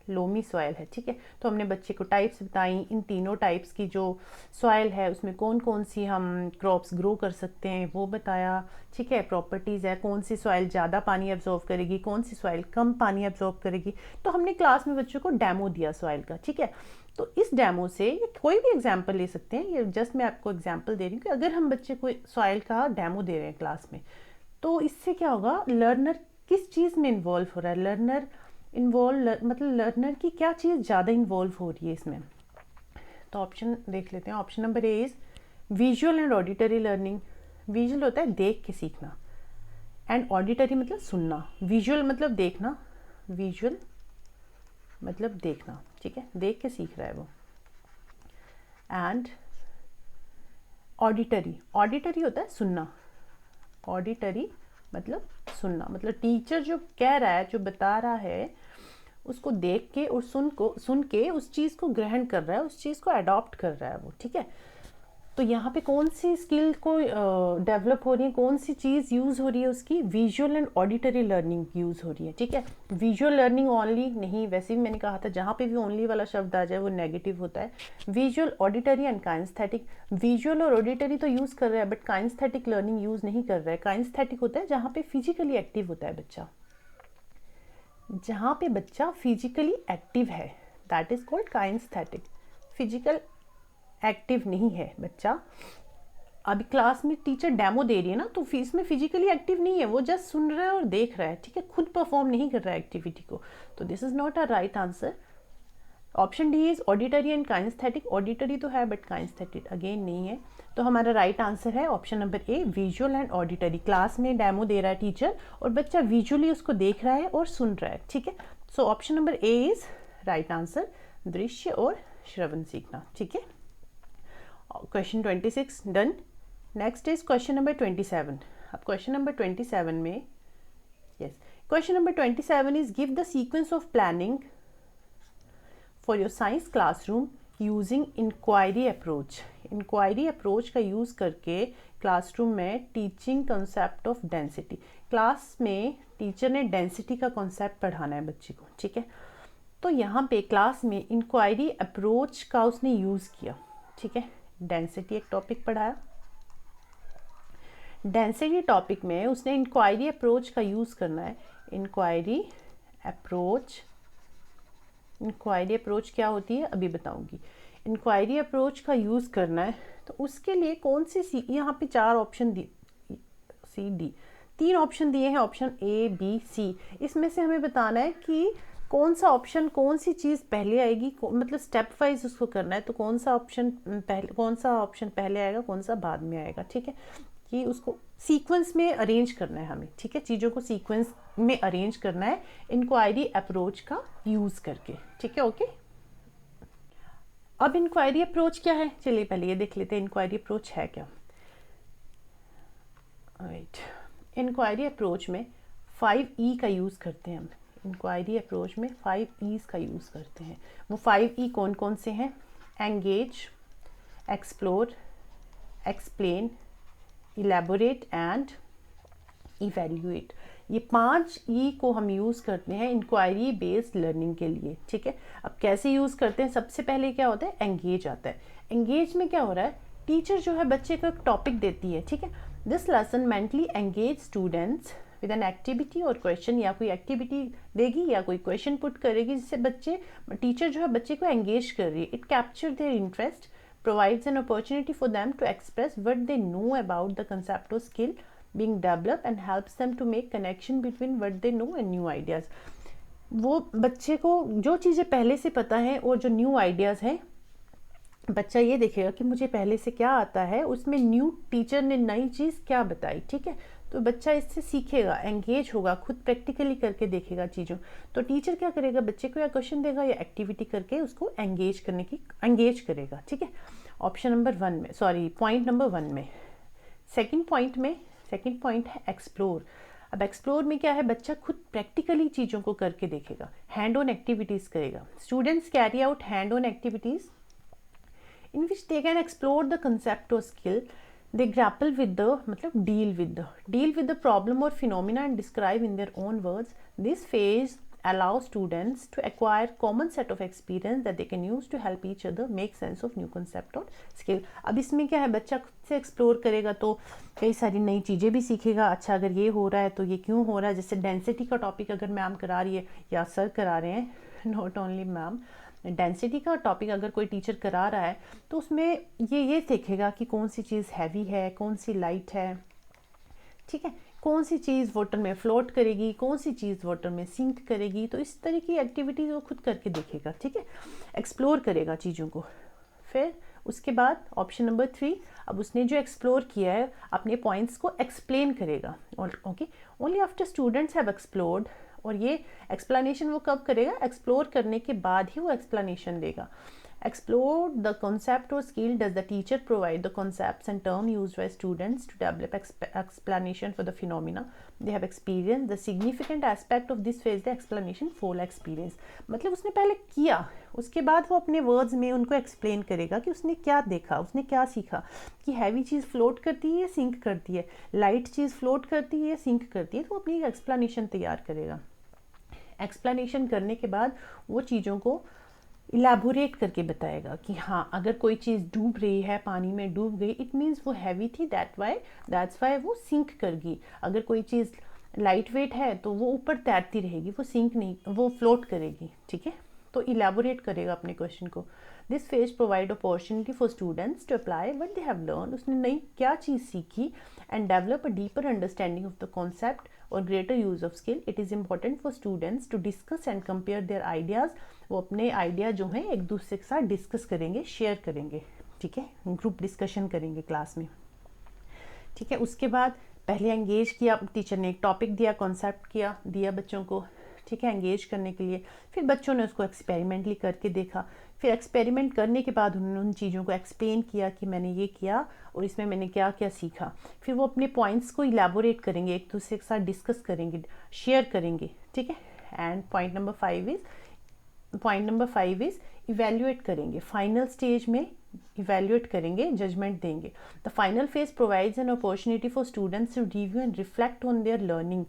loamy soil है, ठीक है। तो हमने बच्चे को टाइप्स बताई, इन तीनों टाइप्स की जो सॉइल है उसमें कौन कौन सी हम क्रॉप्स ग्रो कर सकते हैं वो बताया, ठीक है। प्रॉपर्टीज़ है, कौन सी सॉइल ज़्यादा पानी एब्जॉर्व करेगी, कौन सी सॉइल कम पानी एब्जॉर्व करेगी। तो हमने क्लास में बच्चों को डेमो दिया सॉइल का, ठीक है। तो इस डेमो से कोई भी एग्जाम्पल ले सकते हैं, ये जस्ट मैं आपको एग्जाम्पल दे रही हूँ कि अगर हम बच्चे को सॉइल का डेमो दे रहे हैं क्लास में, तो इससे क्या होगा, लर्नर किस चीज़ में इन्वॉल्व हो रहा है, मतलब लर्नर की क्या चीज़ ज़्यादा इन्वॉल्व हो रही है इसमें। तो ऑप्शन देख लेते हैं। Option number A is visual and auditory learning. Visual होता है देख के सीखना, एंड ऑडिटरी मतलब सुनना। विजुअल मतलब देखना, विजुअल मतलब देखना, ठीक है, देख के सीख रहा है वो। एंड ऑडिटरी होता है सुनना, ऑडिटरी मतलब सुनना, मतलब टीचर जो कह रहा है, जो बता रहा है, उसको देख के और सुन के उस चीज़ को ग्रहण कर रहा है, उस चीज़ को अडॉप्ट कर रहा है वो, ठीक है। तो यहाँ पे कौन सी स्किल को डेवलप हो रही है, कौन सी चीज़ यूज़ हो रही है उसकी, visual and auditory learning use हो रही है, ठीक है। विजुअल लर्निंग ओनली नहीं, वैसे भी मैंने कहा था जहाँ पे भी ओनली वाला शब्द आ जाए वो नेगेटिव होता है। Visual, auditory and kinesthetic. Visual और ऑडिटरी तो यूज़ कर रहा है बट काइनेस्थेटिक लर्निंग यूज़ नहीं कर रहा है। काइनेस्थेटिक होता है जहाँ पे फिजिकली एक्टिव होता है बच्चा, जहाँ पे बच्चा फिजिकली एक्टिव है, that is called kinesthetic. Physical active नहीं है बच्चा, अभी क्लास में टीचर डेमो दे रही है ना, तो इसमें फिजिकली एक्टिव नहीं है, वो जस्ट सुन रहा है और देख रहा है, ठीक है, खुद परफॉर्म नहीं कर रहा है एक्टिविटी को। तो this is not a right answer. Option D is auditory and kinesthetic. Auditory तो है बट काइनेस्थेटिक अगेन नहीं है, तो हमारा राइट आंसर है option number A, visual and auditory. Class में डेमो दे रहा है टीचर और बच्चा विजुअली उसको देख रहा है और सुन रहा है, ठीक है। So option number A is right answer, दृश्य और श्रवण सीखना, ठीक है। Question 26 done. Next is question number 27। अब क्वेश्चन नंबर 27 में, yes, question number 27 is give the sequence of planning for your science classroom using inquiry approach. Inquiry approach का use करके क्लासरूम में teaching concept of density. Class में teacher ने density का concept पढ़ाना है बच्चे को, ठीक है। तो यहाँ पे क्लास में इंक्वायरी अप्रोच का उसने यूज़ किया, ठीक है। डेंसिटी एक टॉपिक पढ़ाया, डेंसिटी टॉपिक में उसने इंक्वायरी अप्रोच का यूज़ करना है। इंक्वायरी अप्रोच क्या होती है अभी बताऊंगी। इंक्वायरी अप्रोच का यूज़ करना है, तो उसके लिए कौन सी यहाँ पे 4 ऑप्शन दी, सी डी 3 ऑप्शन दिए हैं, ऑप्शन ए बी सी। इसमें से हमें बताना है कि कौन सा ऑप्शन, कौन सी चीज़ पहले आएगी, मतलब स्टेप वाइज उसको करना है। तो कौन सा ऑप्शन पहले आएगा, कौन सा बाद में आएगा, ठीक है, कि उसको सीक्वेंस में अरेंज करना है हमें, ठीक है, चीज़ों को सीक्वेंस में अरेंज करना है इंक्वायरी अप्रोच का यूज़ करके, ठीक है, ओके। अब इंक्वायरी अप्रोच क्या है, चलिए पहले ये देख लेते हैं इंक्वायरी अप्रोच है क्या। राइट, इंक्वायरी अप्रोच में 5E का यूज़ करते हैं हम। इंक्वायरी अप्रोच में 5E's का यूज़ करते हैं। वो 5E कौन कौन से हैं? Engage, explore, explain, elaborate and evaluate. ये 5E को हम यूज़ करते हैं इंक्वायरी बेस्ड लर्निंग के लिए, ठीक है। अब कैसे यूज़ करते हैं, सबसे पहले क्या होता है, एंगेज आता है। एंगेज में क्या हो रहा है, टीचर जो है बच्चे को एक टॉपिक देती है, ठीक है। This lesson mentally engage students with an activity और क्वेश्चन, या कोई एक्टिविटी देगी या कोई क्वेश्चन पुट करेगी जिससे बच्चे, टीचर जो है बच्चे को एंगेज कर रही है. It capture their interest, provides an opportunity for them to express what they know about the concept or skill being developed and helps them to make connection between what they know and new ideas. वो बच्चे को जो चीज़ें पहले से पता है और जो न्यू आइडियाज़ हैं, बच्चा ये देखेगा कि मुझे पहले से क्या आता है, उसमें न्यू टीचर ने नई चीज़ क्या बताई. ठीक है, तो बच्चा इससे सीखेगा, एंगेज होगा, खुद प्रैक्टिकली करके देखेगा चीज़ों. तो टीचर क्या करेगा, बच्चे को या क्वेश्चन देगा या एक्टिविटी करके उसको एंगेज करेगा. ठीक है, ऑप्शन नंबर 1 में, सॉरी पॉइंट नंबर 1 में. सेकंड पॉइंट है एक्सप्लोर. अब एक्सप्लोर में क्या है, बच्चा खुद प्रैक्टिकली चीज़ों को करके देखेगा, हैंड ऑन एक्टिविटीज़ करेगा. Students carry out hand on activities in which they can explore the concept or skill. They grapple with the, मतलब deal with the problem or phenomena and describe in their own words. This phase allows students to acquire common set of experience that they can use to help each other make sense of new concept or skill. अब इसमें क्या है, बच्चा खुद से explore करेगा तो कई सारी नई चीज़ें भी सीखेगा. अच्छा, अगर ये हो रहा है तो ये क्यों हो रहा है. जैसे डेंसिटी का टॉपिक अगर मैम करा रही है या सर करा रहे हैं, नॉट ओनली मैम, डेंसिटी का टॉपिक अगर कोई टीचर करा रहा है तो उसमें ये सीखेगा कि कौन सी चीज़ हैवी है, कौन सी लाइट है. ठीक है, कौन सी चीज़ वाटर में फ्लोट करेगी, कौन सी चीज़ वाटर में सिंक करेगी. तो इस तरह की एक्टिविटीज़ वो खुद करके देखेगा. ठीक है, एक्सप्लोर करेगा चीज़ों को. फिर उसके बाद ऑप्शन नंबर 3, अब उसने जो एक्सप्लोर किया है अपने पॉइंट्स को एक्सप्लेन करेगा. Okay, only after students have explored, और ये एक्सप्लेनेशन वो कब करेगा, एक्सप्लोर करने के बाद ही वो एक्सप्लेनेशन देगा. एक्सप्लोर द कॉन्सेप्ट और skill. Does the teacher provide the concepts and term used by students to develop explanation for the phenomena they have experience. The significant aspect of this phase the explanation full experience. मतलब उसने पहले किया, उसके बाद वो अपने words में उनको एक्सप्लेन करेगा कि उसने क्या देखा, उसने क्या सीखा, कि हैवी चीज़ फ्लोट करती है या सिंक करती है, लाइट चीज़ फ्लोट करती है या सिंक करती है. तो अपनी एक एक्सप्लेनेशन तैयार करेगा. एक्सप्लेनेशन करने के बाद वो चीज़ों को इलेबोरेट करके बताएगा कि हाँ, अगर कोई चीज़ डूब रही है, पानी में डूब गई, इट मीन्स वो हैवी थी, दैट्स वाई वो सिंक कर गई. अगर कोई चीज़ लाइट वेट है तो वो ऊपर तैरती रहेगी, वो सिंक नहीं, वो फ्लोट करेगी. ठीक है, तो इलेबोरेट करेगा अपने क्वेश्चन को. This phase provide opportunity for students to apply what they have learn. उसने नई क्या चीज़ सीखी and develop a deeper understanding of the concept और greater use of skill. It is important for students to discuss and compare their ideas. वो अपने idea जो हैं एक दूसरे के साथ डिस्कस करेंगे, शेयर करेंगे. ठीक है, ग्रुप डिस्कशन करेंगे क्लास में. ठीक है, उसके बाद पहले एंगेज किया टीचर ने, एक टॉपिक दिया, कॉन्सेप्ट दिया बच्चों को. ठीक है, एंगेज करने के लिए. फिर बच्चों ने उसको एक्सपेरिमेंटली करके देखा. फिर एक्सपेरिमेंट करने के बाद उन्होंने उन चीज़ों को एक्सप्लेन किया कि मैंने ये किया और इसमें मैंने क्या क्या सीखा. फिर वो अपने पॉइंट्स को इलेबोरेट करेंगे, एक दूसरे के साथ डिस्कस करेंगे, शेयर करेंगे. ठीक है, and point number 5 is evaluate करेंगे. फाइनल स्टेज में इवेल्युएट करेंगे, जजमेंट देंगे. The final phase provides an opportunity for students to review and reflect on their learning.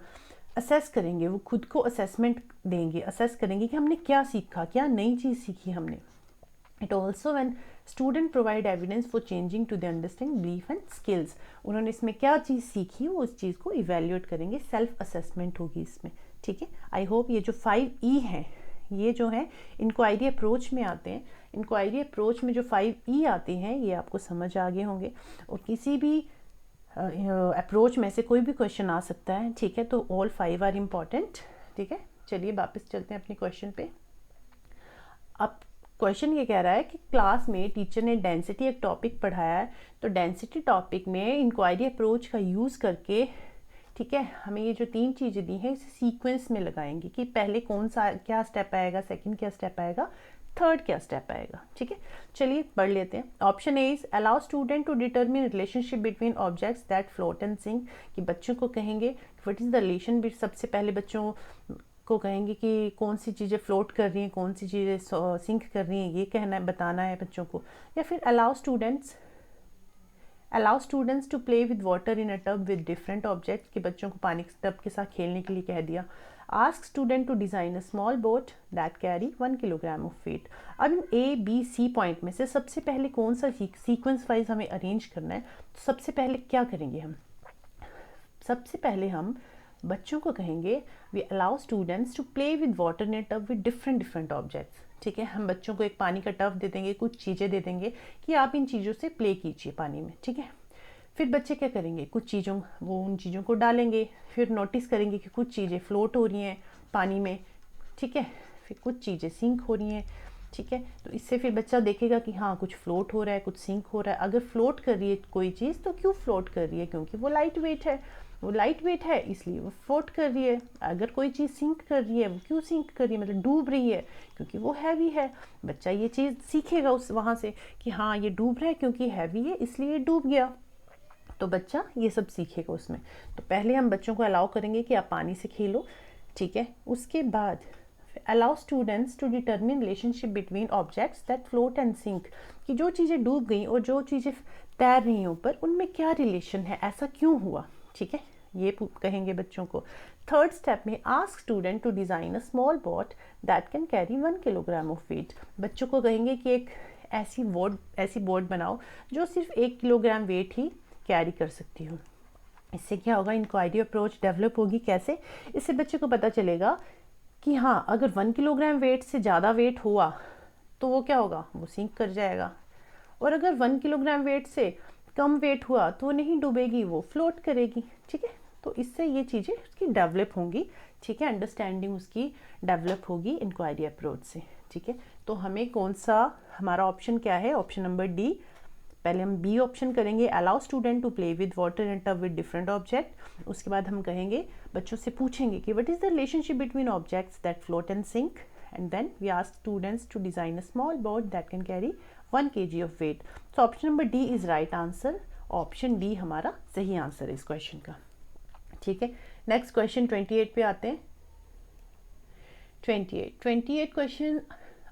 Assess करेंगे, वो खुद को असेसमेंट देंगे, असेस करेंगे कि हमने क्या सीखा, क्या नई चीज़ सीखी हमने. It also when student provide evidence for changing to the understanding belief and skills. उन्होंने इसमें क्या चीज़ सीखी वो उस चीज़ को इवेल्युएट करेंगे, सेल्फ असेसमेंट होगी इसमें. ठीक है, आई होप ये जो 5E हैं, ये जो है इंक्वायरी अप्रोच में आते हैं. इंक्वायरी अप्रोच में जो 5E आते हैं ये आपको समझ आ गए होंगे. और किसी भी अप्रोच में से कोई भी क्वेश्चन आ सकता है. ठीक है, तो ऑल 5 आर इम्पॉर्टेंट. ठीक है, चलिए वापस चलते हैं अपने क्वेश्चन पे. अब क्वेश्चन ये कह रहा है कि क्लास में टीचर ने डेंसिटी एक टॉपिक पढ़ाया है, तो डेंसिटी टॉपिक में इंक्वायरी अप्रोच का यूज़ करके, ठीक है, हमें ये जो 3 चीज़ें दी हैं इसे सीक्वेंस में लगाएंगे कि पहले कौन सा क्या स्टेप आएगा, सेकंड क्या स्टेप आएगा, थर्ड क्या स्टेप आएगा. ठीक है, चलिए पढ़ लेते हैं. Option A is allow student to determine relationship between objects that float and sink. कि बच्चों को कहेंगे व्हाट इज़ द रिलेशन, सबसे पहले बच्चों को कहेंगे कि कौन सी चीज़ें फ्लोट कर रही हैं, कौन सी चीज़ें सिंक कर रही हैं, ये कहना है, बताना है बच्चों को. या फिर allow students to play with water in a tub with different objects. कि बच्चों को पानी के टब के साथ खेलने के लिए कह दिया. Ask student to design a small boat that carry 1 kilogram of weight. अब इन A, B, C पॉइंट में से सबसे पहले कौन सा सीक्वेंस वाइज हमें अरेंज करना है. तो सबसे पहले क्या करेंगे हम, सबसे पहले हम बच्चों को कहेंगे we allow students to play with water in a tub with different different objects. ठीक है, हम बच्चों को एक पानी का टब दे देंगे, कुछ चीज़ें दे देंगे कि आप इन चीज़ों से प्ले कीजिए पानी में। ठीक है, फिर बच्चे क्या करेंगे, कुछ चीज़ों वो उन चीज़ों को डालेंगे, फिर नोटिस करेंगे कि कुछ चीज़ें फ्लोट हो रही हैं पानी में। ठीक है, फिर कुछ चीज़ें सिंक हो रही हैं। ठीक है, तो इससे फिर बच्चा देखेगा कि हाँ कुछ फ्लोट हो रहा है, कुछ सिंक हो रहा है। अगर फ्लोट कर रही है कोई चीज़ तो क्यों फ्लोट कर रही है, क्योंकि वो लाइट वेट है, वो लाइट वेट है इसलिए वो फ्लोट कर रही है। अगर कोई चीज़ सिंक कर रही है, वो क्यों सिंक कर रही है, मतलब डूब रही है, क्योंकि वो हैवी है। बच्चा ये चीज़ सीखेगा उस वहाँ से कि हाँ ये डूब रहा है क्योंकि हैवी है इसलिए डूब गया। तो बच्चा ये सब सीखेगा उसमें। तो पहले हम बच्चों को अलाउ करेंगे कि आप पानी से खेलो। ठीक है, उसके बाद allow students to determine relationship between objects that float and sink, कि जो चीज़ें डूब गई और जो चीज़ें तैर रही हैं ऊपर उनमें क्या रिलेशन है, ऐसा क्यों हुआ। ठीक है, ये कहेंगे बच्चों को। थर्ड स्टेप में ask student to design a small boat that can carry 1 kilogram of weight. बच्चों को कहेंगे कि एक ऐसी बोट बनाओ जो सिर्फ 1 किलोग्राम वेट ही कैरी कर सकती हो। इससे क्या होगा, इंक्वायरी अप्रोच डेवलप होगी। कैसे, इससे बच्चे को पता चलेगा कि हाँ अगर 1 किलोग्राम वेट से ज़्यादा वेट हुआ तो वो क्या होगा, वो सिंक कर जाएगा। और अगर 1 किलोग्राम वेट से कम वेट हुआ तो वो नहीं डूबेगी, वो फ्लोट करेगी। ठीक है, तो इससे ये चीज़ें उसकी डेवलप होंगी। ठीक है, अंडरस्टैंडिंग उसकी डेवलप होगी इंक्वायरी अप्रोच से। ठीक है, तो हमें कौन सा, हमारा ऑप्शन क्या है, ऑप्शन नंबर डी। पहले हम बी ऑप्शन करेंगे, allow student to play with water and tub with different object. उसके बाद हम कहेंगे, बच्चों से पूछेंगे कि what is the relationship between objects that float and sink, and then we ask students to design a small boat that can carry 1 kg of weight. So option number D is right answer. Option D हमारा सही answer है इस question का। ठीक है, next question 28 पे आते हैं। 28 क्वेश्चन,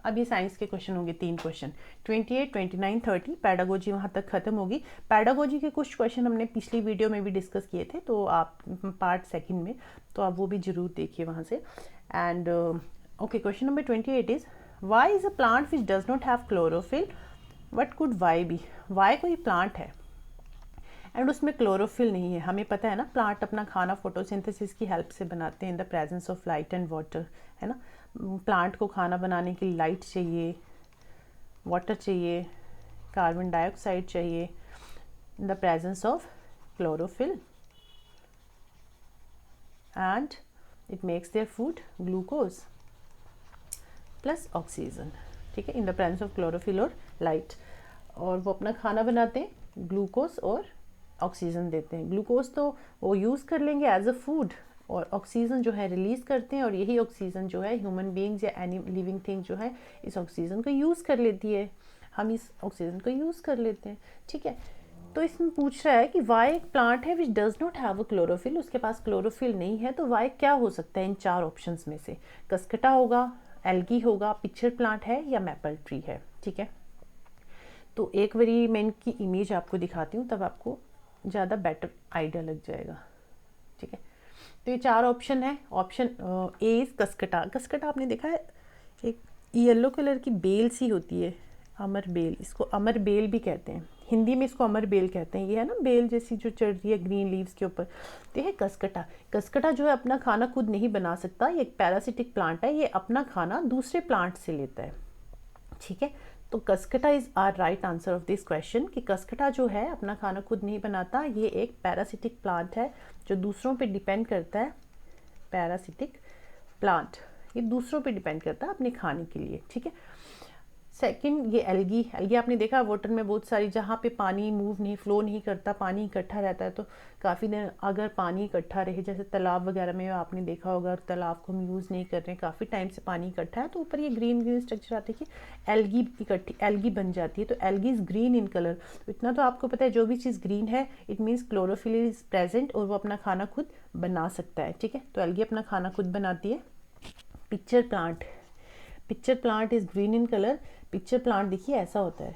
अब ये साइंस के क्वेश्चन होंगे 3 क्वेश्चन। 28, 29, 30 पैडागोजी वहाँ तक खत्म होगी। पैडागोजी के कुछ क्वेश्चन हमने पिछली वीडियो में भी डिस्कस किए थे, तो आप पार्ट सेकंड में, तो आप वो भी जरूर देखिए वहाँ से। And okay, question number 28 is Y is a plant which does not have chlorophyll, what could Y be. Y कोई प्लांट है एंड उसमें क्लोरोफिल नहीं है। हमें पता है ना, प्लांट अपना खाना फोटोसिंथेसिस की हेल्प से बनाते हैं in the presence of light and water, है ना। प्लांट को खाना बनाने के लिए लाइट चाहिए, वाटर चाहिए, कार्बन डाइऑक्साइड चाहिए, in the presence of chlorophyll, and it makes their food glucose plus oxygen. ठीक है, in the presence of chlorophyll और लाइट, और वो अपना खाना बनाते हैं, ग्लूकोज और ऑक्सीजन देते हैं। ग्लूकोज तो वो यूज़ कर लेंगे एज अ फूड, और ऑक्सीजन जो है रिलीज़ करते हैं, और यही ऑक्सीजन जो है ह्यूमन बींग्स या एनी लिविंग थिंग जो है इस ऑक्सीजन को यूज़ कर लेती है, हम इस ऑक्सीजन को यूज़ कर लेते हैं। ठीक है, तो इसमें पूछ रहा है कि वाई एक प्लांट है विच does not have a chlorophyll, उसके पास क्लोरोफिल नहीं है, तो वाई क्या हो सकता है इन 4 ऑप्शंस में से। कसकटा होगा, एल्गी होगा, पिक्चर प्लांट है, या मैपल ट्री है। ठीक है, तो एक बारी मैं इनकी इमेज आपको दिखाती हूँ, तब आपको ज़्यादा बेटर आइडिया लग जाएगा। ठीक है, तो ये 4 ऑप्शन है। Option A is Cuscuta. Cuscuta आपने देखा है, एक येलो कलर की बेल सी होती है, अमर बेल, इसको अमर बेल भी कहते हैं, हिंदी में इसको अमर बेल कहते हैं। ये है ना बेल जैसी जो चढ़ रही है ग्रीन लीव्स के ऊपर, तो ये है कसकटा। कसकटा जो है अपना खाना खुद नहीं बना सकता, ये एक पैरासिटिक प्लांट है, ये अपना खाना दूसरे प्लांट से लेता है। ठीक है, तो कसकटा is our right answer of this question, कि कसकटा जो है अपना खाना खुद नहीं बनाता, ये एक पैरासिटिक प्लांट है जो दूसरों पे डिपेंड करता है। पैरासिटिक प्लांट, ये दूसरों पे डिपेंड करता है अपने खाने के लिए। ठीक है, सेकंड ये एल्गी। एल्गी आपने देखा वाटर में बहुत सारी, जहाँ पे पानी मूव नहीं, फ्लो नहीं करता, पानी इकट्ठा रहता है, तो काफ़ी दिन अगर पानी इकट्ठा रहे, जैसे तालाब वगैरह में आपने देखा होगा, तालाब को हम यूज़ नहीं कर रहे हैं, काफ़ी टाइम से पानी इकट्ठा है, तो ऊपर ये ग्रीन ग्रीन स्ट्रक्चर आते हैं कि एल्गी इकट्ठी, एल्गी बन जाती है। तो algae is green in colour. तो इतना तो आपको पता है, जो भी चीज़ ग्रीन है it means chlorophyll is present, और वो अपना खाना खुद बना सकता है। ठीक है, तो एल्गी अपना खाना खुद बनाती है। Pitcher plant, pitcher plant is green in colour. Pitcher plant देखिए ऐसा होता है,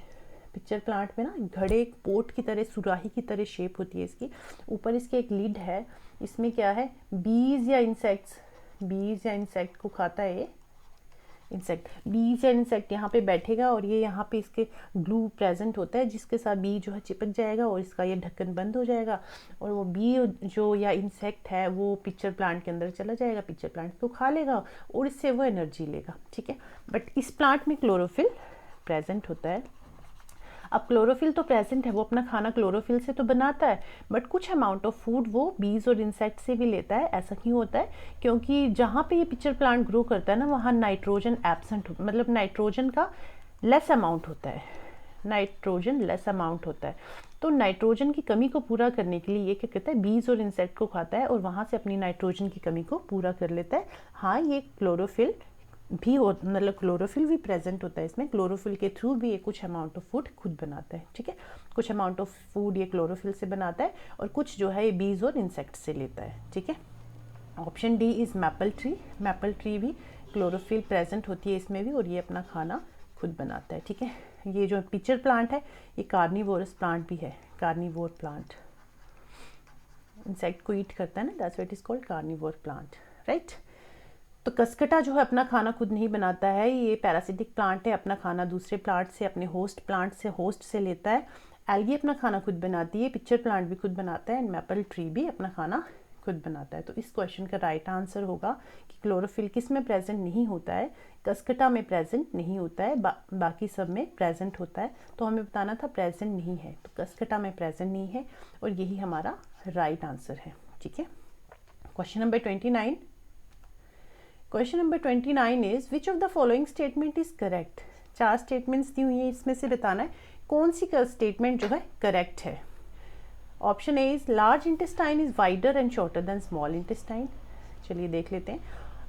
पिक्चर प्लांट में ना घड़े, एक पोट की तरह, सुराही की तरह शेप होती है इसकी, ऊपर इसके एक लिड है, इसमें क्या है, बीज या इंसेक्ट्स, बीज या इंसेक्ट को खाता है इंसेक्ट, बीज एंड इंसेक्ट यहाँ पे बैठेगा और ये यहाँ पे इसके ग्लू प्रेजेंट होता है जिसके साथ बी जो है चिपक जाएगा और इसका ये ढक्कन बंद हो जाएगा और वो बी जो या इंसेक्ट है वो पिक्चर प्लांट के अंदर चला जाएगा, पिक्चर प्लांट को खा लेगा और इससे वो एनर्जी लेगा, ठीक है। बट इस प्लांट में क्लोरोफिल प्रेजेंट होता है। अब क्लोरोफिल तो प्रेजेंट है, वो अपना खाना क्लोरोफिल से तो बनाता है, बट कुछ अमाउंट ऑफ फूड वो बीज और इंसेक्ट से भी लेता है। ऐसा क्यों होता है? क्योंकि जहाँ पे ये पिक्चर प्लांट ग्रो करता है ना, वहाँ नाइट्रोजन एब्सेंट, मतलब नाइट्रोजन का लेस अमाउंट होता है, नाइट्रोजन लेस अमाउंट होता है। तो नाइट्रोजन की कमी को पूरा करने के लिए ये क्या करता है, बीज और इंसेक्ट को खाता है और वहाँ से अपनी नाइट्रोजन की कमी को पूरा कर लेता है। हाँ, ये क्लोरोफिल भी हो, मतलब क्लोरोफिल भी प्रेजेंट होता है इसमें, क्लोरोफिल के थ्रू भी ये कुछ अमाउंट ऑफ फूड खुद बनाता है, ठीक है। कुछ अमाउंट ऑफ फूड ये क्लोरोफिल से बनाता है और कुछ जो है ये बीज और इंसेक्ट से लेता है, ठीक है। Option D is maple tree. Maple tree भी क्लोरोफिल प्रेजेंट होती है इसमें भी और ये अपना खाना खुद बनाता है, ठीक है। ये जो पिक्चर प्लांट है ये कार्निवोरस प्लांट भी है, कार्निवोर प्लांट, इंसेक्ट को ईट करता है ना, that's what is called carnivore plant, right. तो कसकटा जो है अपना खाना खुद नहीं बनाता है, ये पैरासिटिक प्लांट है, अपना खाना दूसरे प्लांट से, अपने होस्ट प्लांट से, होस्ट से लेता है। एल्गी अपना खाना खुद बनाती है, पिक्चर प्लांट भी खुद बनाता है एंड मैपल ट्री भी अपना खाना खुद बनाता है। तो इस क्वेश्चन का राइट आंसर होगा कि क्लोरोफिल किस में प्रेजेंट नहीं होता है, कसकटा में प्रेजेंट नहीं होता है, बाकी सब में प्रेजेंट होता है। तो हमें बताना था प्रेजेंट नहीं है, तो कसकटा में प्रेजेंट नहीं है और यही हमारा राइट आंसर है, ठीक है। Question number 29। Question number 29 is which of the following statement is correct. 4 statements दी हुई है, इसमें से बताना है कौन सी स्टेटमेंट जो है करेक्ट है। Option A is large intestine is wider and shorter than small intestine. चलिए देख लेते हैं।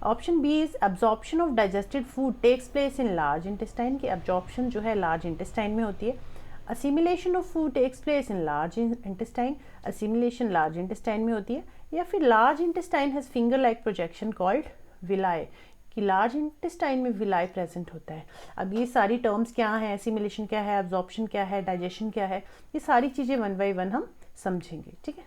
Option B is absorption of digested food takes place in large intestine, की एब्जॉर्प्शन जो है लार्ज इंटेस्टाइन में होती है। Assimilation of food takes place in large intestine, assimilation large intestine में होती है। या फिर large intestine has finger like projection called villi, कि लार्ज इंटेस्टाइन में विलाई प्रेजेंट होता है। अब ये सारी टर्म्स क्या हैं, एसिमिलेशन क्या है, एब्जॉर्प्शन क्या है, डाइजेशन क्या है, ये सारी चीज़ें 1 बाय 1 हम समझेंगे, ठीक है।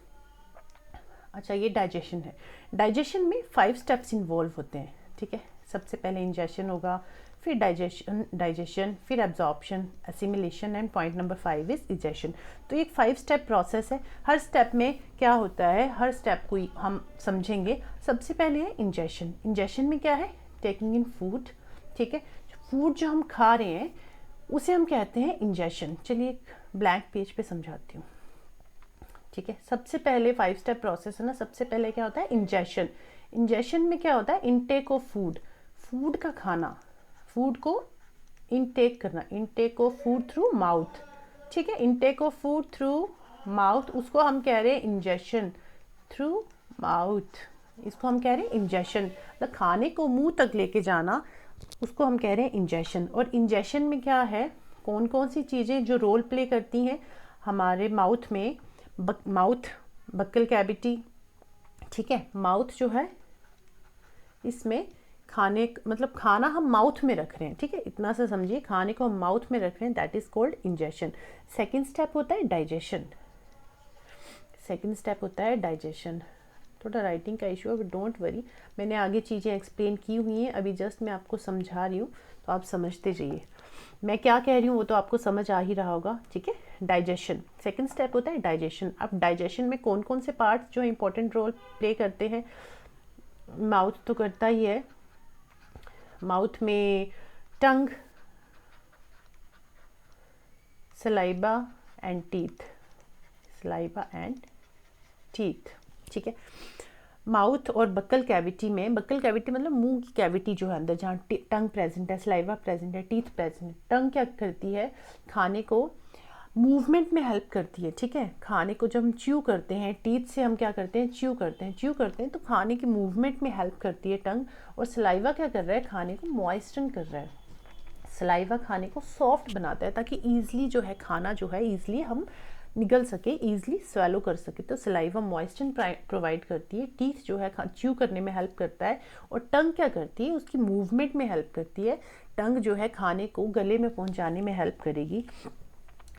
अच्छा, ये डाइजेशन है। डाइजेशन में 5 स्टेप्स इन्वॉल्व होते हैं, ठीक है। सबसे पहले इंजेशन होगा, फिर डाइजेशन, फिर absorption, assimilation and point number 5 is egestion. तो एक 5 स्टेप प्रोसेस है। हर स्टेप में क्या होता है, हर स्टेप को हम समझेंगे। सबसे पहले है इंजेशन। इंजेशन में क्या है, टेकिंग इन फूड, ठीक है। फूड जो हम खा रहे हैं उसे हम कहते हैं इंजेशन। चलिए एक ब्लैंक पेज पे समझाती हूँ, ठीक है। सबसे पहले 5 स्टेप प्रोसेस है ना, सबसे पहले क्या होता है इंजेशन। इंजेशन में क्या होता है, इनटेक ऑफ फूड, फूड का खाना, फूड को इनटेक करना, intake of food through mouth, ठीक है। Intake of food through mouth, उसको हम कह रहे हैं इंजेशन, थ्रू माउथ, इसको हम कह रहे हैं इंजेशन। मतलब खाने को मुंह तक लेके जाना, उसको हम कह रहे हैं इंजेशन। और इंजेशन में क्या है, कौन कौन सी चीज़ें जो रोल प्ले करती हैं हमारे माउथ में, माउथ, बक्कल कैविटी, ठीक है। माउथ जो है इसमें खाने, मतलब खाना हम माउथ में रख रहे हैं, ठीक है। इतना सा समझिए, खाने को हम माउथ में रख रहे हैं, that is called ingestion. Second step होता है डाइजेशन, सेकेंड स्टेप होता है डाइजेशन। थोड़ा राइटिंग का इशू है बट डोंट वरी, मैंने आगे चीज़ें एक्सप्लेन की हुई हैं, अभी जस्ट मैं आपको समझा रही हूँ तो आप समझते जाइए। मैं क्या कह रही हूँ वो तो आपको समझ आ ही रहा होगा, ठीक है। डाइजेशन, सेकंड स्टेप होता है डाइजेशन। अब डाइजेशन में कौन कौन से पार्ट्स जो इंपॉर्टेंट रोल प्ले करते हैं, माउथ तो करता ही है, माउथ में tongue, saliva and teeth, saliva and teeth, ठीक है। माउथ और बक्कल कैविटी में, बक्कल कैविटी मतलब मुंह की कैविटी जो है अंदर, जहाँ टंग प्रेजेंट है, सलाइवा प्रेजेंट है, टीथ प्रेजेंट है। टंग क्या करती है, खाने को मूवमेंट में हेल्प करती है, ठीक है। खाने को जब हम च्यू करते हैं, टीथ से हम क्या करते हैं, च्यू करते हैं, च्यू करते हैं, तो खाने की मूवमेंट में हेल्प करती है टंग। और सलाइवा क्या कर रहा है, खाने को मॉइस्चन कर रहा है। सलाइवा खाने को सॉफ्ट बनाता है ताकि ईजिली जो है खाना जो है ईजिली हम निगल सके, ईजिली स्वेलो कर सके। तो सलाइवा मॉइस्चर प्रोवाइड करती है। टीथ जो है च्यू करने में हेल्प करता है। और टंग क्या करती है, उसकी मूवमेंट में हेल्प करती है। टंग जो है खाने को गले में पहुंचाने में हेल्प करेगी।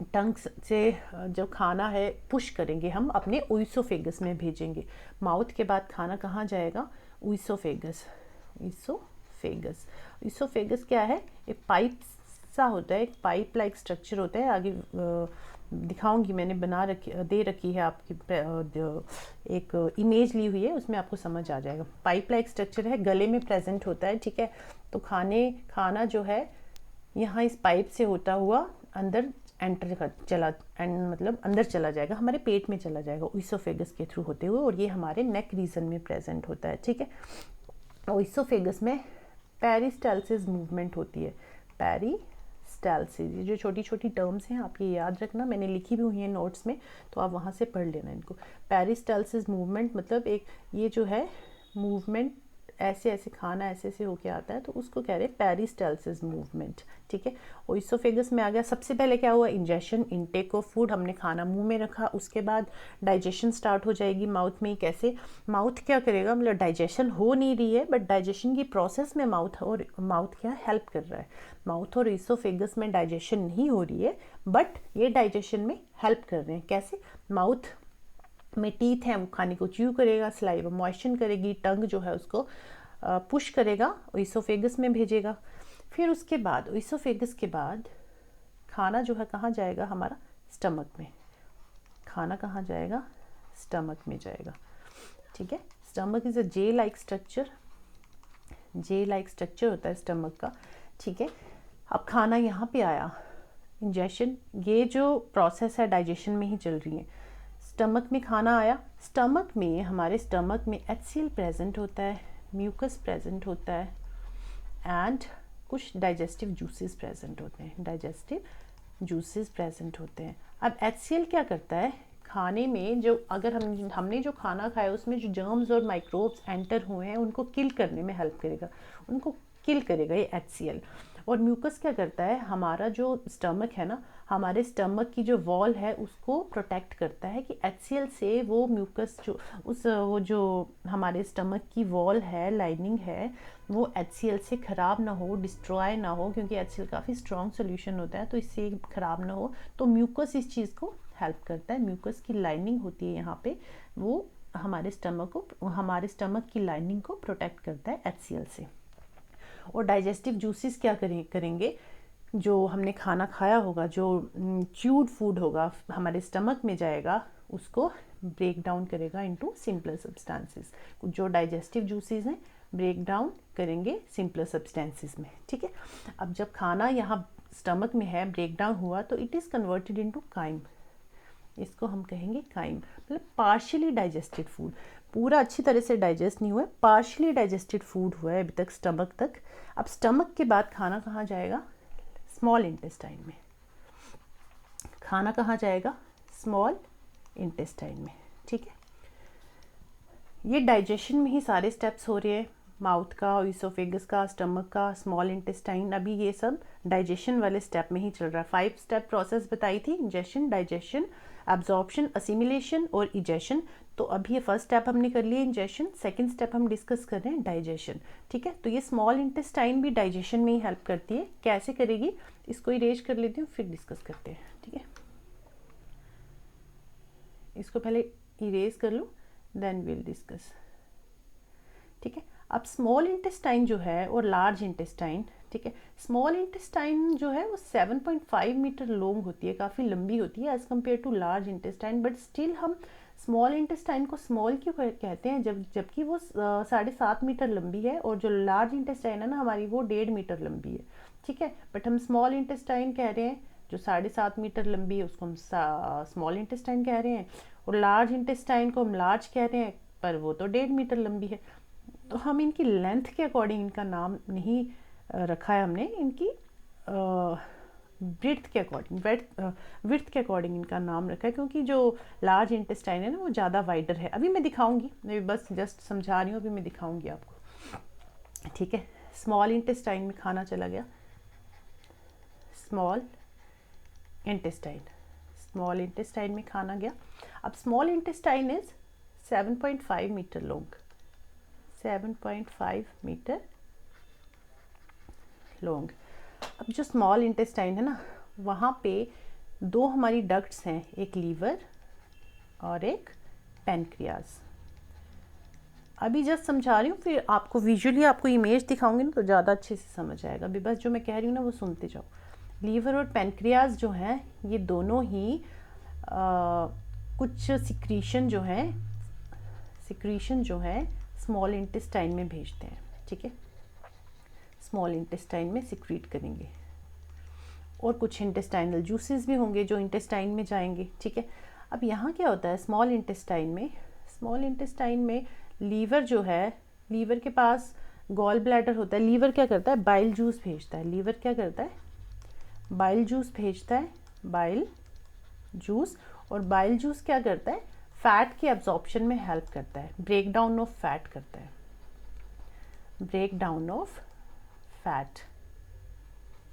टंग से जो खाना है पुश करेंगे हम, अपने ओइसोफेगस में भेजेंगे। माउथ के बाद खाना कहाँ जाएगा, ओइसोफेगस, ओइसोफेगस, ईसोफेगस। ईसोफेगस क्या है? एक पाइप सा होता है, एक पाइप लाइक स्ट्रक्चर होता है। आगे दिखाऊंगी, मैंने बना रखी, दे रखी है आपकी एक इमेज ली हुई है, उसमें आपको समझ आ जाएगा। पाइप लाइक स्ट्रक्चर है, गले में प्रेजेंट होता है, ठीक है। तो खाना जो है यहाँ इस पाइप से होता हुआ अंदर मतलब अंदर चला जाएगा, हमारे पेट में चला जाएगा ईसोफेगस के थ्रू होते हुए, और ये हमारे नेक रीजन में प्रेजेंट होता है, ठीक है। और ईसोफेगस में पेरिस्टालसिस मूवमेंट होती है। पेरिस्टालसिस, ये जो छोटी छोटी टर्म्स हैं आप ये याद रखना, मैंने लिखी भी हुई है नोट्स में, तो आप वहाँ से पढ़ लेना इनको। पेरिस्टालसिस मूवमेंट मतलब एक ये जो है मूवमेंट, ऐसे ऐसे खाना ऐसे ऐसे होके आता है, तो उसको कह रहे हैं पेरिस्टालसिस मूवमेंट, ठीक है। और ईसोफेगस में आ गया, सबसे पहले क्या हुआ? इंजेशन, इनटेक ऑफ फूड, हमने खाना मुंह में रखा, उसके बाद डाइजेशन स्टार्ट हो जाएगी माउथ में। कैसे? माउथ क्या करेगा? मतलब डाइजेशन हो नहीं रही है, बट डाइजेशन की प्रोसेस में माउथ क्या हेल्प कर रहा है। माउथ और ईसोफेगस में डाइजेशन नहीं हो रही है, बट ये डाइजेशन में हेल्प कर रहे हैं। कैसे? माउथ में टीथ है, खाने को च्यू करेगा, स्लाइवा मॉइस्चन करेगी, टंग जो है उसको पुश करेगा, ईसोफेगस में भेजेगा। फिर उसके बाद ईसोफेगस के बाद खाना जो है कहाँ जाएगा? हमारा स्टमक में। खाना कहाँ जाएगा? स्टमक में जाएगा, ठीक है। Stomach is a J like structure, J like structure होता है स्टमक का, ठीक है। अब खाना यहाँ पे आया, इंजेशन, ये जो प्रोसेस है डाइजेशन में ही चल रही है। स्टमक में खाना आया, स्टमक में हमारे स्टमक में HCl प्रेजेंट होता है, म्यूकस प्रेजेंट होता है, एंड कुछ डाइजेस्टिव जूसेस प्रेजेंट होते हैं, डाइजेस्टिव जूसेस प्रेजेंट होते हैं। अब HCl क्या करता है? खाने में जो अगर हमने जो खाना खाया उसमें जो जर्म्स और माइक्रोब्स एंटर हुए हैं उनको किल करने में हेल्प करेगा, उनको किल करेगा ये HCl। और म्यूकस क्या करता है? हमारा जो स्टमक है ना, हमारे स्टमक की जो वॉल है उसको प्रोटेक्ट करता है कि HCl से वो म्यूकस वो जो हमारे स्टमक की वॉल है, लाइनिंग है, वो HCl से ख़राब ना हो, डिस्ट्रॉय ना हो, क्योंकि HCl काफ़ी स्ट्रॉन्ग सोल्यूशन होता है, तो इससे ख़राब ना हो। तो म्यूकस इस चीज़ को हेल्प करता है। म्यूकस की लाइनिंग होती है यहाँ पे, वो हमारे स्टमक की लाइनिंग को प्रोटेक्ट करता है HCl से। और डाइजेस्टिव जूसेस क्या करेंगे? जो हमने खाना खाया होगा, जो च्यूड फूड होगा, हमारे स्टमक में जाएगा, उसको ब्रेक डाउन करेगा इनटू सिंपलर सब्सटेंसेस। जो डाइजेस्टिव जूसेस हैं ब्रेक डाउन करेंगे सिंपलर सब्सटेंसेस में, ठीक है। अब जब खाना यहाँ स्टमक में है, ब्रेक डाउन हुआ, तो it is converted into chyme. इसको हम कहेंगे काइम, मतलब पार्शियली डाइजेस्टेड फूड। पूरा अच्छी तरह से डाइजेस्ट नहीं हुआ है, पार्शियली डाइजेस्टेड फूड हुआ है अभी तक स्टमक तक। अब स्टमक के बाद खाना कहाँ जाएगा? स्मॉल इंटेस्टाइन में। खाना कहाँ जाएगा? स्मॉल इंटेस्टाइन में, ठीक है। ये डाइजेशन में ही सारे स्टेप्स हो रहे हैं, माउथ का, ईसोफेगस का, स्टमक का, स्मॉल इंटेस्टाइन, अभी ये सब डाइजेशन वाले स्टेप में ही चल रहा है। 5 स्टेप प्रोसेस बताई थी, इंजेशन, डाइजेशन, एब्जॉर्प्शन, असिमिलेशन और इजेशन। तो अभी ये फर्स्ट स्टेप हमने कर लिया इंजेशन, सेकंड स्टेप हम डिस्कस कर रहे हैं डाइजेशन, ठीक है। तो ये स्मॉल इंटेस्टाइन भी डाइजेशन में ही हेल्प करती है। कैसे करेगी? इसको इरेज कर लेती हूँ, फिर डिस्कस करते हैं, ठीक है। इसको पहले इरेज कर लूँ, देन विल डिस्कस, ठीक है। अब स्मॉल इंटेस्टाइन जो है और लार्ज इंटेस्टाइन, ठीक है। स्मॉल इंटेस्टाइन जो है वो 7.5 मीटर लॉन्ग होती है, काफ़ी लंबी होती है as compare to large intestine, but still हम स्मॉल इंटेस्टाइन को स्मॉल क्यों कहते हैं जबकि वो 7.5 मीटर लंबी है, और जो लार्ज इंटेस्टाइन है ना हमारी, वो 1.5 मीटर लंबी है, ठीक है। बट हम स्मॉल इंटेस्टाइन कह रहे हैं, जो 7.5 मीटर लंबी है उसको हम स्मॉल इंटेस्टाइन कह रहे हैं, और लार्ज इंटेस्टाइन को हम लार्ज कह रहे हैं, पर वो तो 1.5 मीटर लंबी है। तो हम इनकी लेंथ के अकॉर्डिंग इनका नाम नहीं रखा है हमने, इनकी ब्रेड्थ के अकॉर्डिंग, विड्थ के अकॉर्डिंग इनका नाम रखा है, क्योंकि जो लार्ज इंटेस्टाइन है ना वो ज़्यादा वाइडर है। अभी मैं दिखाऊंगी, मैं बस जस्ट समझा रही हूँ, अभी मैं दिखाऊंगी आपको, ठीक है। स्मॉल इंटेस्टाइन में खाना चला गया, स्मॉल इंटेस्टाइन में खाना गया। अब small intestine is 7.5 metre long, 7.5 metre long. अब जो स्मॉल इंटेस्टाइन है ना, वहाँ पे 2 हमारी डक्ट्स हैं, एक लीवर और एक पैनक्रियाज। अभी जस्ट समझा रही हूँ, फिर आपको विजुअली आपको इमेज दिखाऊंगी ना तो ज़्यादा अच्छे से समझ आएगा। अभी बस जो मैं कह रही हूँ ना वो सुनते जाओ। लीवर और पेनक्रियाज जो है ये दोनों ही कुछ सिक्रीशन जो है स्मॉल इंटेस्टाइन में भेजते हैं, ठीक है, स्मॉल इंटेस्टाइन में सिक्रीट करेंगे। और कुछ इंटेस्टाइनल जूसेस भी होंगे जो इंटेस्टाइन में जाएंगे, ठीक है। अब यहाँ क्या होता है स्मॉल इंटेस्टाइन में लीवर जो है, लीवर के पास गॉल ब्लैडर होता है। लीवर क्या करता है, बाइल जूस भेजता है। लीवर क्या करता है, बाइल जूस भेजता है, बाइल जूस। और बाइल जूस क्या करता है, फैट की एब्जॉर्प्शन में हेल्प करता है, ब्रेक डाउन ऑफ फैट करता है, break down of fat.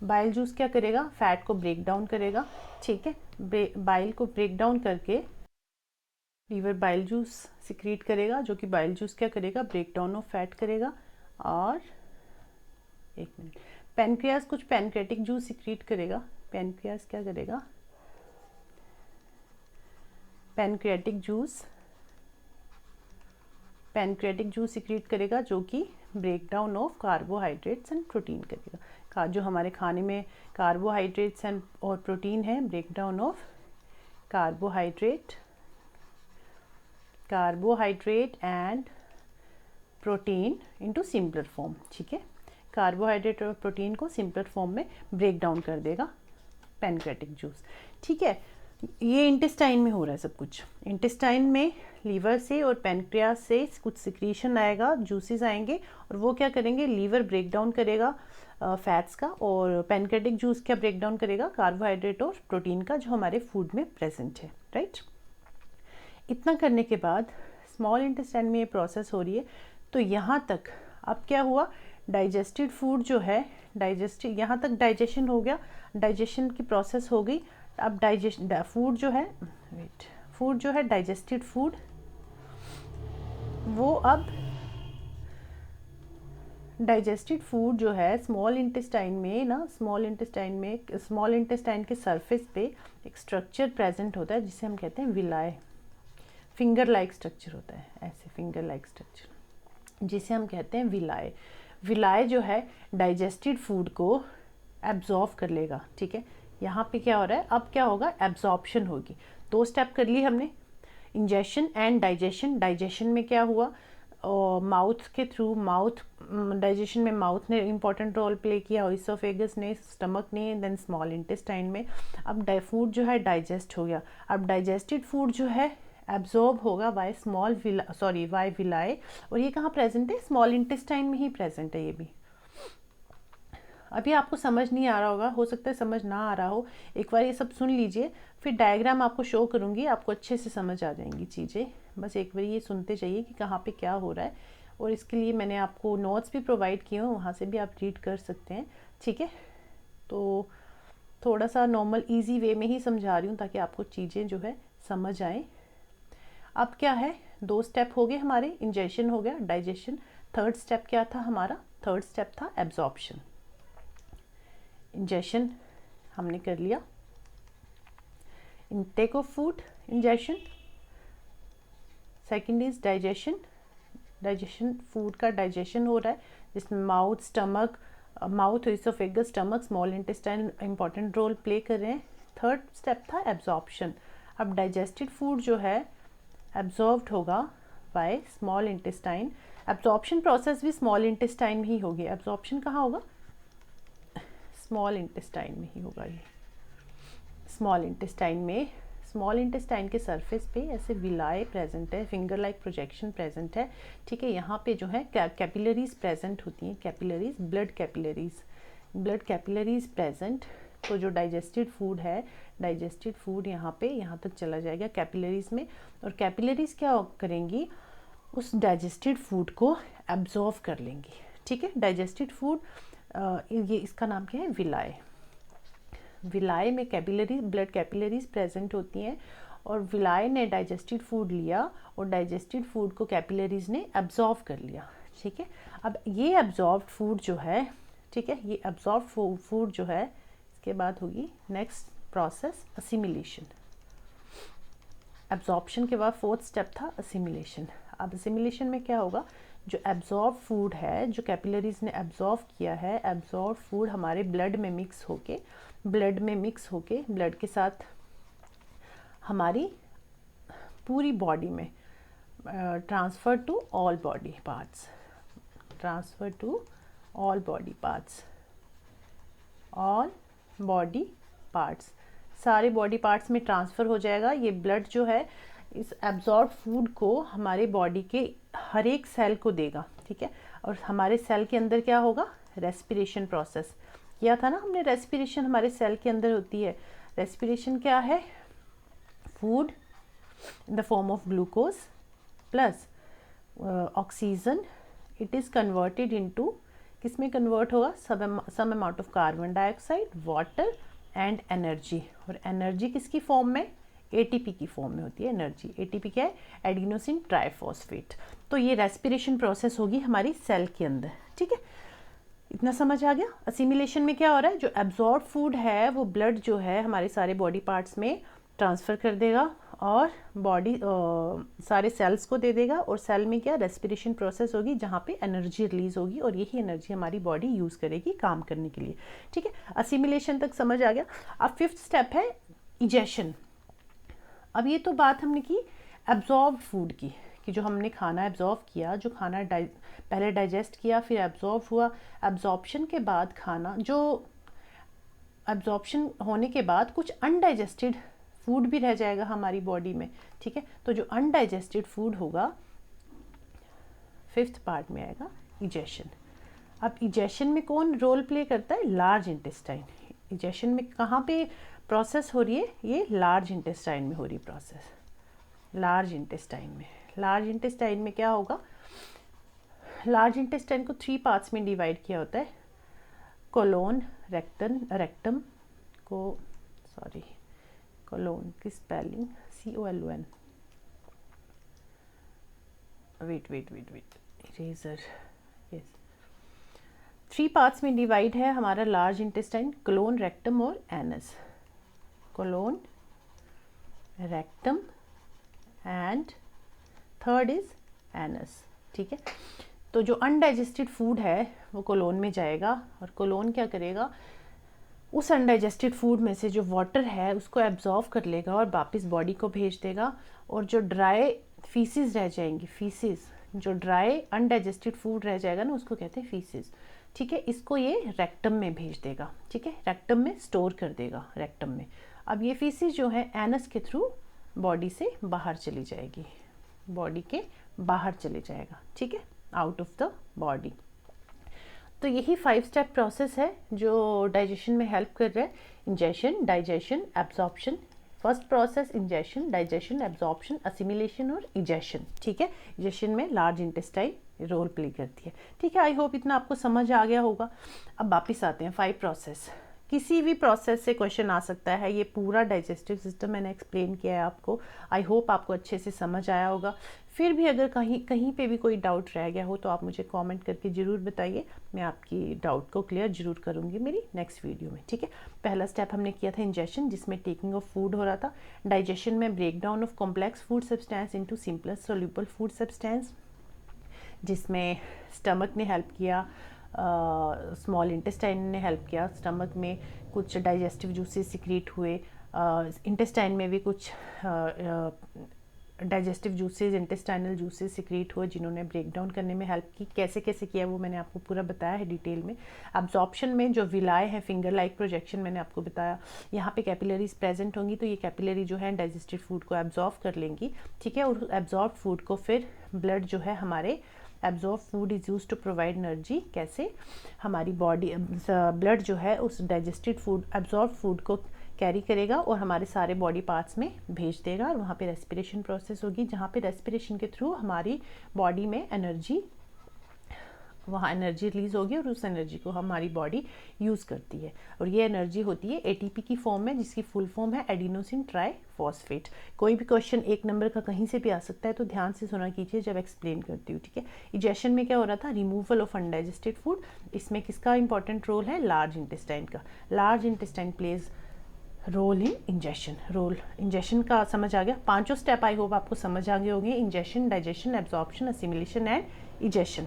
Bile juice क्या करेगा, फैट को ब्रेक डाउन करेगा, ठीक है। बाइल को ब्रेक डाउन करके लीवर बाइल जूस सिक्रीट करेगा, जो कि बाइल जूस क्या करेगा, ब्रेक डाउन ऑफ फैट करेगा। और एक मिनट, पेनक्रियास कुछ पेनक्रेटिक जूस सिक्रीट करेगा। पेनक्रियास क्या करेगा, पेनक्रेटिक जूस सिक्रीट करेगा, जो कि break down of carbohydrates and protein करेगा। जो हमारे खाने में कार्बोहाइड्रेट्स एंड और प्रोटीन है, break down of carbohydrate and protein into simpler form, ठीक है। कार्बोहाइड्रेट और प्रोटीन को सिंपलर फॉर्म में ब्रेक डाउन कर देगा पेनक्रेटिक जूस, ठीक है। ये इंटेस्टाइन में हो रहा है सब कुछ। इंटेस्टाइन में लीवर से और पेनक्रियास से कुछ सिक्रीशन आएगा, जूसेस आएंगे, और वो क्या करेंगे, लीवर ब्रेक डाउन करेगा फैट्स का, और पेनक्रेटिक जूस क्या ब्रेक डाउन करेगा, कार्बोहाइड्रेट और प्रोटीन का, जो हमारे फूड में प्रेजेंट है, राइट। इतना करने के बाद स्मॉल इंटेस्टाइन में ये प्रोसेस हो रही है। तो यहाँ तक अब क्या हुआ, डाइजेस्टेड फूड जो है, यहाँ तक डाइजेशन हो गया, डाइजेशन की प्रोसेस हो गई। अब फूड जो है डाइजेस्टेड फूड, वो अब डाइजेस्टेड फूड जो है स्मॉल इंटेस्टाइन के सरफेस पे एक स्ट्रक्चर प्रेजेंट होता है जिसे हम कहते हैं विलाय। फिंगर लाइक स्ट्रक्चर होता है, ऐसे फिंगर लाइक स्ट्रक्चर, जिसे हम कहते हैं विलाय। विलाय जो है डाइजेस्टेड फूड को एब्जॉर्व कर लेगा, ठीक है। यहाँ पे क्या हो रहा है, अब क्या होगा, एब्जॉर्प्शन होगी। 2 स्टेप कर लिए हमने, इंजेशन एंड डाइजेशन। डाइजेशन में क्या हुआ, माउथ के थ्रू, डाइजेशन में माउथ ने इंपॉर्टेंट रोल प्ले किया, इसोफेगस ने, स्टमक ने, देन स्मॉल इंटेस्टाइन में। अब फूड जो है डाइजेस्ट हो गया। अब डाइजेस्टेड फूड जो है एब्जॉर्ब होगा बाय बाय विलाय। और ये कहाँ प्रेजेंट है, स्मॉल इंटेस्टाइन में ही प्रेजेंट है ये भी। अभी आपको समझ नहीं आ रहा होगा, हो सकता है समझ ना आ रहा हो, एक बार ये सब सुन लीजिए, फिर डायग्राम आपको शो करूँगी, आपको अच्छे से समझ आ जाएंगी चीज़ें। बस एक बार ये सुनते जाइए कि कहाँ पे क्या हो रहा है। और इसके लिए मैंने आपको नोट्स भी प्रोवाइड किए हैं, वहाँ से भी आप रीड कर सकते हैं, ठीक है। तो थोड़ा सा नॉर्मल ईजी वे में ही समझा रही हूँ ताकि आपको चीज़ें जो है समझ आएँ। अब क्या है, 2 स्टेप हो गए हमारे, इंजेशन हो गया, डाइजेशन। थर्ड स्टेप क्या था हमारा, थर्ड स्टेप था एब्जॉर्प्शन। इंजेशन हमने कर लिया, intake of food, ingestion. Second is digestion. Food का डाइजेशन हो रहा है, जिसमें mouth, oesophagus, stomach, small intestine important role play कर रहे हैं। थर्ड स्टेप था एब्जॉर्प्शन। अब डाइजेस्टेड फूड जो है एब्जॉर्ब्ड होगा by small intestine. Absorption process भी स्मॉल इंटेस्टाइन में ही होगी। एब्जॉर्प्शन कहाँ होगा, स्मॉल इंटेस्टाइन में ही होगा। ये स्मॉल इंटेस्टाइन के सरफेस पे ऐसे विलाय प्रेजेंट है, फिंगर लाइक प्रोजेक्शन प्रेजेंट है, ठीक है। यहाँ पे जो है कैपिलरीज प्रेजेंट होती हैं, कैपिलरीज, ब्लड कैपिलरीज प्रेजेंट। तो जो डाइजेस्टेड फूड है, डाइजेस्टेड फूड यहाँ तक चला जाएगा कैपिलरीज में, और कैपिलरीज क्या करेंगी, उस डाइजेस्टेड फूड को एब्जॉर्व कर लेंगी, ठीक है। डाइजेस्टेड फूड, ये इसका नाम क्या है, विलाय में ब्लड कैपिलरीज प्रेजेंट होती हैं, और विलाय ने डाइजेस्टेड फूड लिया और डाइजेस्टेड फूड को कैपिलरीज ने एब्जॉर्व कर लिया, ठीक है। अब ये एब्जॉर्व्ड फूड जो है, ठीक है, ये एब्जॉर्व फूड जो है, इसके बाद होगी नेक्स्ट प्रोसेस असिमिलेशन। एब्जॉर्प्शन के बाद फोर्थ स्टेप था असिमिलेशन। अब असिमिलेशन में क्या होगा, जो एब्जॉर्ब फूड है, जो कैपिलरीज ने एब्जॉर्ब किया है, एब्जॉर्ब फूड हमारे ब्लड में मिक्स होके ब्लड के साथ हमारी पूरी बॉडी में transfer to all body parts, सारे बॉडी पार्ट्स में ट्रांसफ़र हो जाएगा। ये ब्लड जो है इस एब्जॉर्ब फूड को हमारे बॉडी के हर एक सेल को देगा, ठीक है। और हमारे सेल के अंदर क्या होगा, रेस्पिरेशन प्रोसेस किया था ना हमने, रेस्पिरेशन हमारे सेल के अंदर होती है। रेस्पिरेशन क्या है, food in the form of glucose plus oxygen, it is converted into, किस में कन्वर्ट होगा, some amount of carbon dioxide, water and energy. और एनर्जी किसकी फॉर्म में, एटीपी की फॉर्म में होती है एनर्जी। एटीपी क्या है, एडिनोसिन ट्राइफॉस्फेट। तो ये रेस्पिरेशन प्रोसेस होगी हमारी सेल के अंदर, ठीक है। इतना समझ आ गया। असिमिलेशन में क्या हो रहा है, जो एब्जॉर्ब फूड है वो ब्लड जो है हमारे सारे बॉडी पार्ट्स में ट्रांसफ़र कर देगा और बॉडी सारे सेल्स को दे देगा, और सेल में क्या रेस्पिरेशन प्रोसेस होगी जहाँ पे एनर्जी रिलीज़ होगी, और यही एनर्जी हमारी बॉडी यूज़ करेगी काम करने के लिए, ठीक है। असिमिलेशन तक समझ आ गया। अब फिफ्थ स्टेप है इजेशन। अब ये तो बात हमने की एब्जॉर्ब फूड की, कि जो हमने खाना एब्जॉर्ब किया, जो खाना पहले डाइजेस्ट किया फिर एब्जॉर्ब हुआ, एब्जॉर्प्शन के बाद खाना, जो एब्जॉर्प्शन होने के बाद कुछ अनडाइजेस्टेड फूड भी रह जाएगा हमारी बॉडी में, ठीक है। तो जो अनडाइजेस्टेड फूड होगा फिफ्थ पार्ट में आएगा इजेशन। अब इजेशन में कौन रोल प्ले करता है, लार्ज इंटेस्टाइन। इजेशन में कहाँ पे प्रोसेस हो रही है, ये लार्ज इंटेस्टाइन में हो रही प्रोसेस, लार्ज इंटेस्टाइन में क्या होगा, लार्ज इंटेस्टाइन को 3 पार्ट्स में डिवाइड किया होता है, कोलोन, रेक्टम को, कोलोन की spelling COLON, wait eraser, yes, 3 parts में डिवाइड है हमारा लार्ज इंटेस्टाइन, कोलोन, रेक्टम और anus. Colon, rectum and third is anus, ठीक है। तो जो अनडाइजेस्टेड फूड है वो कोलोन में जाएगा, और कोलोन क्या करेगा, उस अनडाइजेस्टेड फूड में से जो वाटर है उसको एब्जॉर्व कर लेगा और वापस बॉडी को भेज देगा, और जो ड्राई फीसिस रह जाएंगी, जो ड्राई अनडाइजेस्टेड फूड रह जाएगा ना उसको कहते हैं फीसिस, ठीक है। इसको ये रेक्टम में भेज देगा, ठीक है, रेक्टम में स्टोर कर देगा, रेक्टम में। अब ये फीसिस जो है एनस के थ्रू बॉडी से बाहर चली जाएगी, बॉडी के बाहर चले जाएगा, ठीक है, आउट ऑफ द बॉडी। तो यही 5 स्टेप प्रोसेस है जो डाइजेशन में हेल्प कर रहा है, ingestion, digestion, absorption. First process ingestion, digestion, absorption, assimilation और इजेशन, ठीक है। इजेशन में लार्ज इंटेस्टाइन रोल प्ले करती है, ठीक है। आई होप इतना आपको समझ आ गया होगा। अब वापिस आते हैं 5 प्रोसेस। किसी भी प्रोसेस से क्वेश्चन आ सकता है, ये पूरा डाइजेस्टिव सिस्टम मैंने एक्सप्लेन किया है आपको। आई होप आपको अच्छे से समझ आया होगा। फिर भी अगर कहीं पे भी कोई डाउट रह गया हो तो आप मुझे कमेंट करके ज़रूर बताइए, मैं आपकी डाउट को क्लियर ज़रूर करूँगी मेरी नेक्स्ट वीडियो में, ठीक है। पहला स्टेप हमने किया था इंजेशन, जिसमें टेकिंग ऑफ फूड हो रहा था। डाइजेशन में break down of complex food substance into simpler soluble food substance, जिसमें स्टमक ने हेल्प किया, स्मॉल इंटेस्टाइन ने हेल्प किया। स्टमक में कुछ डाइजेस्टिव जूसेस सिक्रीट हुए, इंटेस्टाइन में भी कुछ digestive juices, intestinal juices secrete हुए जिन्होंने ब्रेक डाउन करने में हेल्प की। कैसे कैसे किया वो मैंने आपको पूरा बताया है डिटेल में। एब्जॉर्प्शन में जो विलाय है, फिंगर लाइक प्रोजेक्शन, मैंने आपको बताया। यहाँ पे कैपिलरीज प्रेजेंट होंगी तो ये कैपिलरी जो है डाइजेस्टेड फूड को एब्जॉर्व कर लेंगी, ठीक है। और एब्जॉर्ब फूड को फिर ब्लड जो है हमारे, absorb food is use to provide energy. कैसे, हमारी बॉडी ब्लड जो है उस डाइजेस्टेड फूड, एब्जॉर्ब फूड को कैरी करेगा और हमारे सारे बॉडी पार्ट्स में भेज देगा, और वहाँ पे रेस्पिरेशन प्रोसेस होगी, जहाँ पे रेस्पिरेशन के थ्रू हमारी बॉडी में एनर्जी, वहाँ एनर्जी रिलीज होगी और उस एनर्जी को हमारी बॉडी यूज़ करती है। और ये एनर्जी होती है एटीपी की फॉर्म में, जिसकी फुल फॉर्म है एडिनोसिन ट्राइफॉस्फेट। कोई भी क्वेश्चन 1 नंबर का कहीं से भी आ सकता है, तो ध्यान से सुना कीजिए जब एक्सप्लेन करती हूँ, ठीक है। इजेशन में क्या हो रहा था, रिमूवल ऑफ अनडाइजेस्टेड फूड। इसमें किसका इंपॉर्टेंट रोल है, लार्ज इंटेस्टाइन का। Large intestine plays role in ingestion, role ingestion का समझ आ गया। पांचों स्टेप आई होप आपको समझ आ गए होंगे, ingestion, digestion, absorption, assimilation and egestion.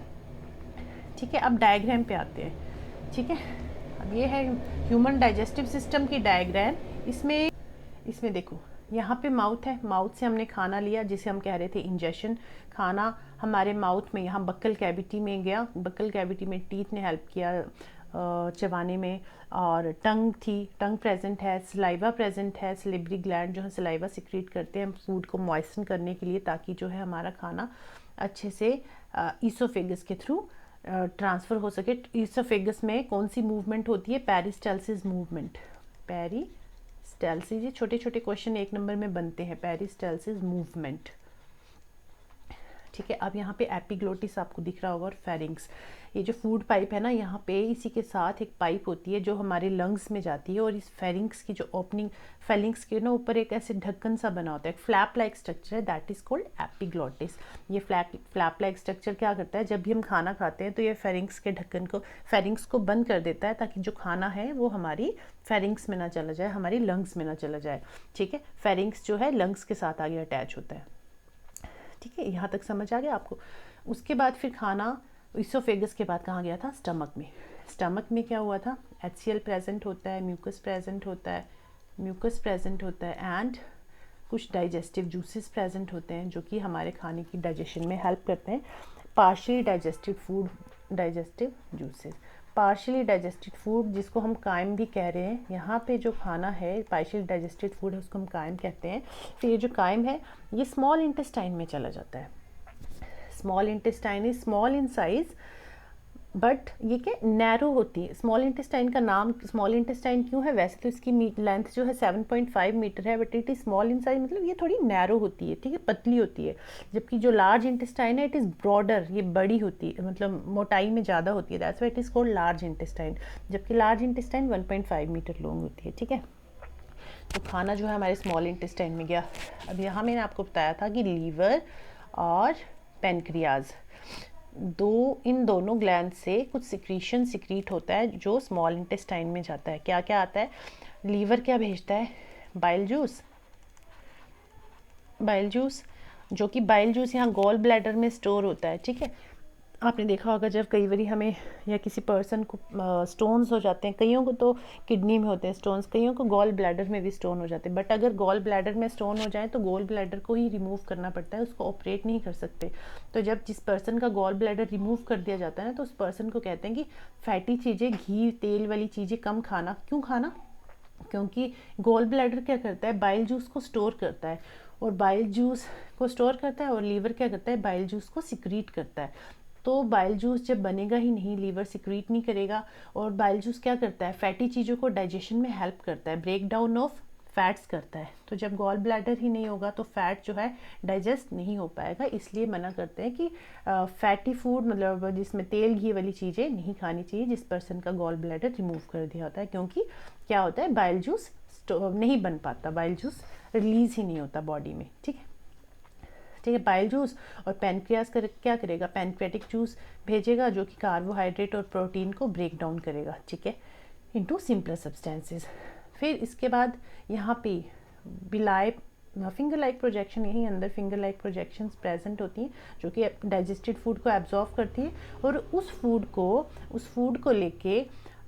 ठीक है, अब डायग्राम पे आते हैं। ठीक है, अब ये है ह्यूमन डाइजेस्टिव सिस्टम की डायग्राम। इसमें देखो यहाँ पे माउथ है, माउथ से हमने खाना लिया जिसे हम कह रहे थे इंजेशन। खाना हमारे माउथ में यहाँ बक्कल कैविटी में गया, बक्कल कैविटी में टीथ ने हेल्प किया चबाने में, और टंग थी, टंग प्रेजेंट है, सलाइवा प्रेजेंट है, सलिवरी ग्लैंड जो है सलाइवा सिक्रीट करते हैं फूड को मॉइस्चन करने के लिए, ताकि जो है हमारा खाना अच्छे से ईसोफेगस के थ्रू ट्रांसफ़र हो सके। ईसोफेगस में कौन सी मूवमेंट होती है? Peristalsis movement. पेरिस्टालसिस, ये छोटे छोटे क्वेश्चन 1 नंबर में बनते हैं, पेरिस्टालसिस मूवमेंट। ठीक है, अब यहाँ पे एपिग्लोटिस आपको दिख रहा होगा, और फेरिंग्स, ये जो फूड पाइप है ना, यहाँ पे इसी के साथ एक पाइप होती है जो हमारे लंग्स में जाती है, और इस फेरिंग्स की जो ओपनिंग, फेलिंग्स के ना ऊपर एक ऐसे ढक्कन सा बना होता है, एक फ्लैप लाइक स्ट्रक्चर है, दैट इज़ कॉल्ड एपिग्लोटिस। ये फ्लैप लाइक स्ट्रक्चर क्या करता है, जब भी हम खाना खाते हैं तो ये फेरिंग्स के ढक्कन को, फेरिंग्स को बंद कर देता है, ताकि जो खाना है वो हमारी फेरिंग्स में ना चला जाए, हमारी लंग्स में ना चला जाए। ठीक है, फेरिंग्स जो है लंग्स के साथ आगे अटैच होता है। ठीक है, यहाँ तक समझ आ गया आपको। उसके बाद फिर खाना ईसोफेगस के बाद कहाँ गया था? स्टमक में। स्टमक में क्या हुआ था? HCl प्रेजेंट होता है, म्यूकस प्रेजेंट होता है, म्यूकस प्रेजेंट होता है, एंड कुछ डाइजेस्टिव जूसेस प्रेजेंट होते हैं जो कि हमारे खाने की डाइजेशन में हेल्प करते हैं। Partially digested food, digestive juices, partially digested food जिसको हम कायम भी कह रहे हैं। यहाँ पे जो खाना है पार्शियली डाइजेस्टेड फूड है उसको हम कायम कहते हैं। फिर ये जो कायम है ये स्मॉल इंटेस्टाइन में चला जाता है। Small intestine is small in size, but ये क्या नैरो होती है। स्मॉल इंटेस्टाइन का नाम स्मॉल इंटेस्टाइन क्यों है? वैसे तो इसकी लेंथ जो है 7.5 मीटर है, but it is small in size, मतलब ये थोड़ी नैरो होती है, ठीक है, पतली होती है। जबकि जो लार्ज इंटेस्टाइन है इट इज़ ब्रॉडर, ये बड़ी होती है, मतलब मोटाई में ज़्यादा होती है, that's why it is called large intestine. जबकि लार्ज इंटेस्टाइन 1.5 मीटर लॉन्ग होती है। ठीक है, तो खाना जो है हमारे स्मॉल इंटेस्टाइन में गया। अब यहाँ मैंने आपको बताया था कि लीवर और पेनक्रियाज, इन दोनों ग्लैंड से कुछ सिक्रीशन सिक्रीट होता है जो स्मॉल इंटेस्टाइन में जाता है। क्या क्या आता है? लीवर क्या भेजता है? बाइल जूस, बाइल जूस, जो कि बाइल जूस यहाँ गॉल ब्लैडर में स्टोर होता है। ठीक है, आपने देखा होगा जब कई बारी हमें या किसी पर्सन को स्टोन्स हो जाते हैं, कईयों को तो किडनी में होते हैं स्टोन्स, कईयों को गॉल ब्लैडर में भी स्टोन हो जाते हैं। बट अगर गॉल ब्लैडर में स्टोन हो जाए तो गॉल ब्लैडर को ही रिमूव करना पड़ता है, उसको ऑपरेट नहीं कर सकते। तो जब जिस पर्सन का गॉल ब्लैडर रिमूव कर दिया जाता है ना, तो उस पर्सन को कहते हैं कि फैटी चीज़ें, घी तेल वाली चीज़ें कम खाना। क्यों खाना? क्योंकि गॉल ब्लैडर क्या करता है? बाइल जूस को स्टोर करता है, और बाइल जूस को स्टोर करता है, और लीवर क्या करता है? बाइल जूस को सिक्रीट करता है। तो बाइल जूस जब बनेगा ही नहीं, लीवर सिक्रीट नहीं करेगा, और बाइल जूस क्या करता है? फैटी चीज़ों को डाइजेशन में हेल्प करता है, ब्रेक डाउन ऑफ फैट्स करता है। तो जब गॉल ब्लैडर ही नहीं होगा तो फैट जो है डाइजेस्ट नहीं हो पाएगा, इसलिए मना करते हैं कि फैटी फूड, मतलब जिसमें तेल घी वाली चीज़ें नहीं खानी चाहिए जिस पर्सन का गॉल ब्लैडर रिमूव कर दिया होता है। क्योंकि क्या होता है? बाइल जूस नहीं बन पाता, बाइल जूस रिलीज ही नहीं होता बॉडी में। ठीक है, ठीक है, बाइल जूस और पैनक्रियाज क्या करेगा? पैनक्रियाटिक जूस भेजेगा जो कि कार्बोहाइड्रेट और प्रोटीन को ब्रेक डाउन करेगा, ठीक है, इनटू सिंपलर सब्सटेंसेस। फिर इसके बाद यहाँ पे बिलाई फिंगर लाइक प्रोजेक्शन, यहीं अंदर फिंगर लाइक प्रोजेक्शंस प्रेजेंट होती हैं जो कि डाइजेस्टेड फूड को एब्जॉर्व करती है, और उस फूड को लेके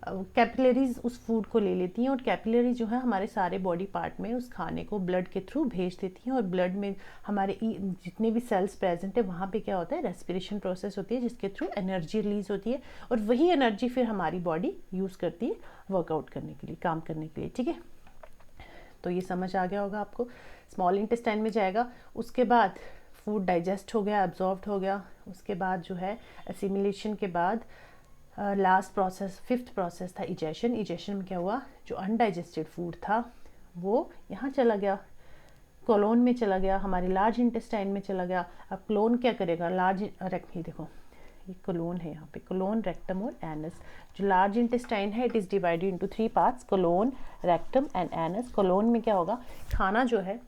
कैपिलरीज उस फूड को ले लेती हैं, और कैपिलरीज जो है हमारे सारे बॉडी पार्ट में उस खाने को ब्लड के थ्रू भेज देती हैं, और ब्लड में हमारे जितने भी सेल्स प्रेजेंट है वहाँ पे क्या होता है? रेस्पिरेशन प्रोसेस होती है जिसके थ्रू एनर्जी रिलीज होती है, और वही एनर्जी फिर हमारी बॉडी यूज़ करती है वर्कआउट करने के लिए, काम करने के लिए। ठीक है, तो ये समझ आ गया होगा आपको। स्मॉल इंटेस्टाइन में जाएगा, उसके बाद फूड डाइजेस्ट हो गया, एब्जॉर्ब्ड हो गया, उसके बाद जो है एसिमिलेशन के बाद लास्ट प्रोसेस, 5th प्रोसेस था इजेशन। इजेशन में क्या हुआ? जो अनडाइजेस्टेड फूड था वो यहाँ चला गया, कोलोन में चला गया, हमारे लार्ज इंटेस्टाइन में चला गया। अब कोलोन क्या करेगा? लार्ज रेक्ट, देखो ये कोलोन है, यहाँ पे कोलोन, रेक्टम और एनस। जो लार्ज इंटेस्टाइन है it is divided into 3 parts, colon, rectum and anus. Colon में क्या होगा? खाना जो है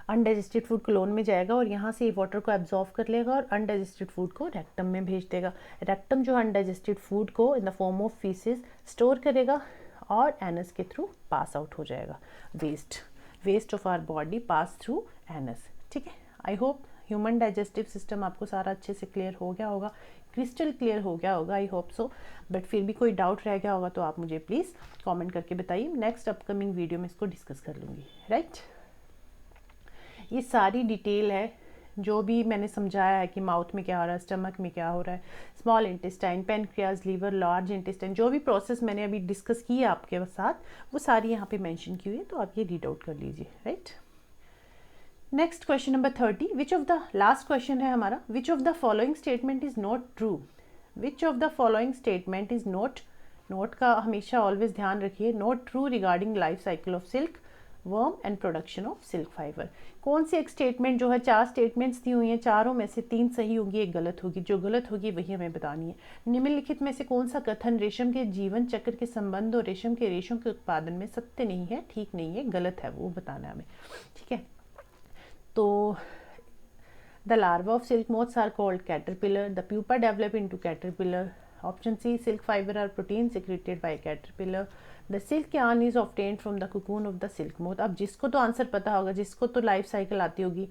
अनडाइजेस्टेड फूड कोलोन में जाएगा, और यहाँ से वाटर को एब्जॉर्व कर लेगा और अनडाइजेस्टेड फूड को रेक्टम में भेज देगा। रेक्टम जो अनडाइजेस्टेड फूड को in the form of faeces store करेगा, और एनस के थ्रू पास आउट हो जाएगा। Waste of our body pass through anus. ठीक है, I hope human digestive system आपको सारा अच्छे से क्लियर हो गया होगा, क्रिस्टल क्लियर हो गया होगा, आई होप सो। बट फिर भी कोई डाउट रह गया होगा तो आप मुझे प्लीज़ कमेंट करके बताइए, नेक्स्ट अपकमिंग वीडियो में इसको डिस्कस कर लूँगी। राइट, ये सारी डिटेल है जो भी मैंने समझाया है कि माउथ में क्या हो रहा है, स्टमक में क्या हो रहा है, small intestine, pancreas, liver, large intestine, जो भी प्रोसेस मैंने अभी डिस्कस की है आपके साथ वो सारी यहाँ पे मेंशन की हुई है, तो आप ये रीड आउट कर लीजिए। Right, next question number 30, which of the, last question है हमारा, विच of the following statement is not true. Which of the following statement is not, note का हमेशा ऑलवेज ध्यान रखिए, not true regarding life cycle of silk worm and production of silk fibre. कौन सी एक statement जो है, 4 स्टेटमेंट्स दी हुई हैं, चारों में से 3 सही होंगी, एक गलत होगी, जो गलत होगी वही हमें बतानी है। निम्नलिखित में से कौन सा कथन रेशम के जीवन चक्र के संबंध और रेशम के उत्पादन में सत्य नहीं है, ठीक नहीं है, गलत है, वो बताना है हमें। ठीक है, तो the larva of silk moths are called caterpillar, the pupa develop into caterpillar, option C silk fibre are protein secreted by caterpillar, the silk yarn is obtained from the cocoon of the silk moth. अब जिसको तो answer पता होगा, जिसको तो life cycle आती होगी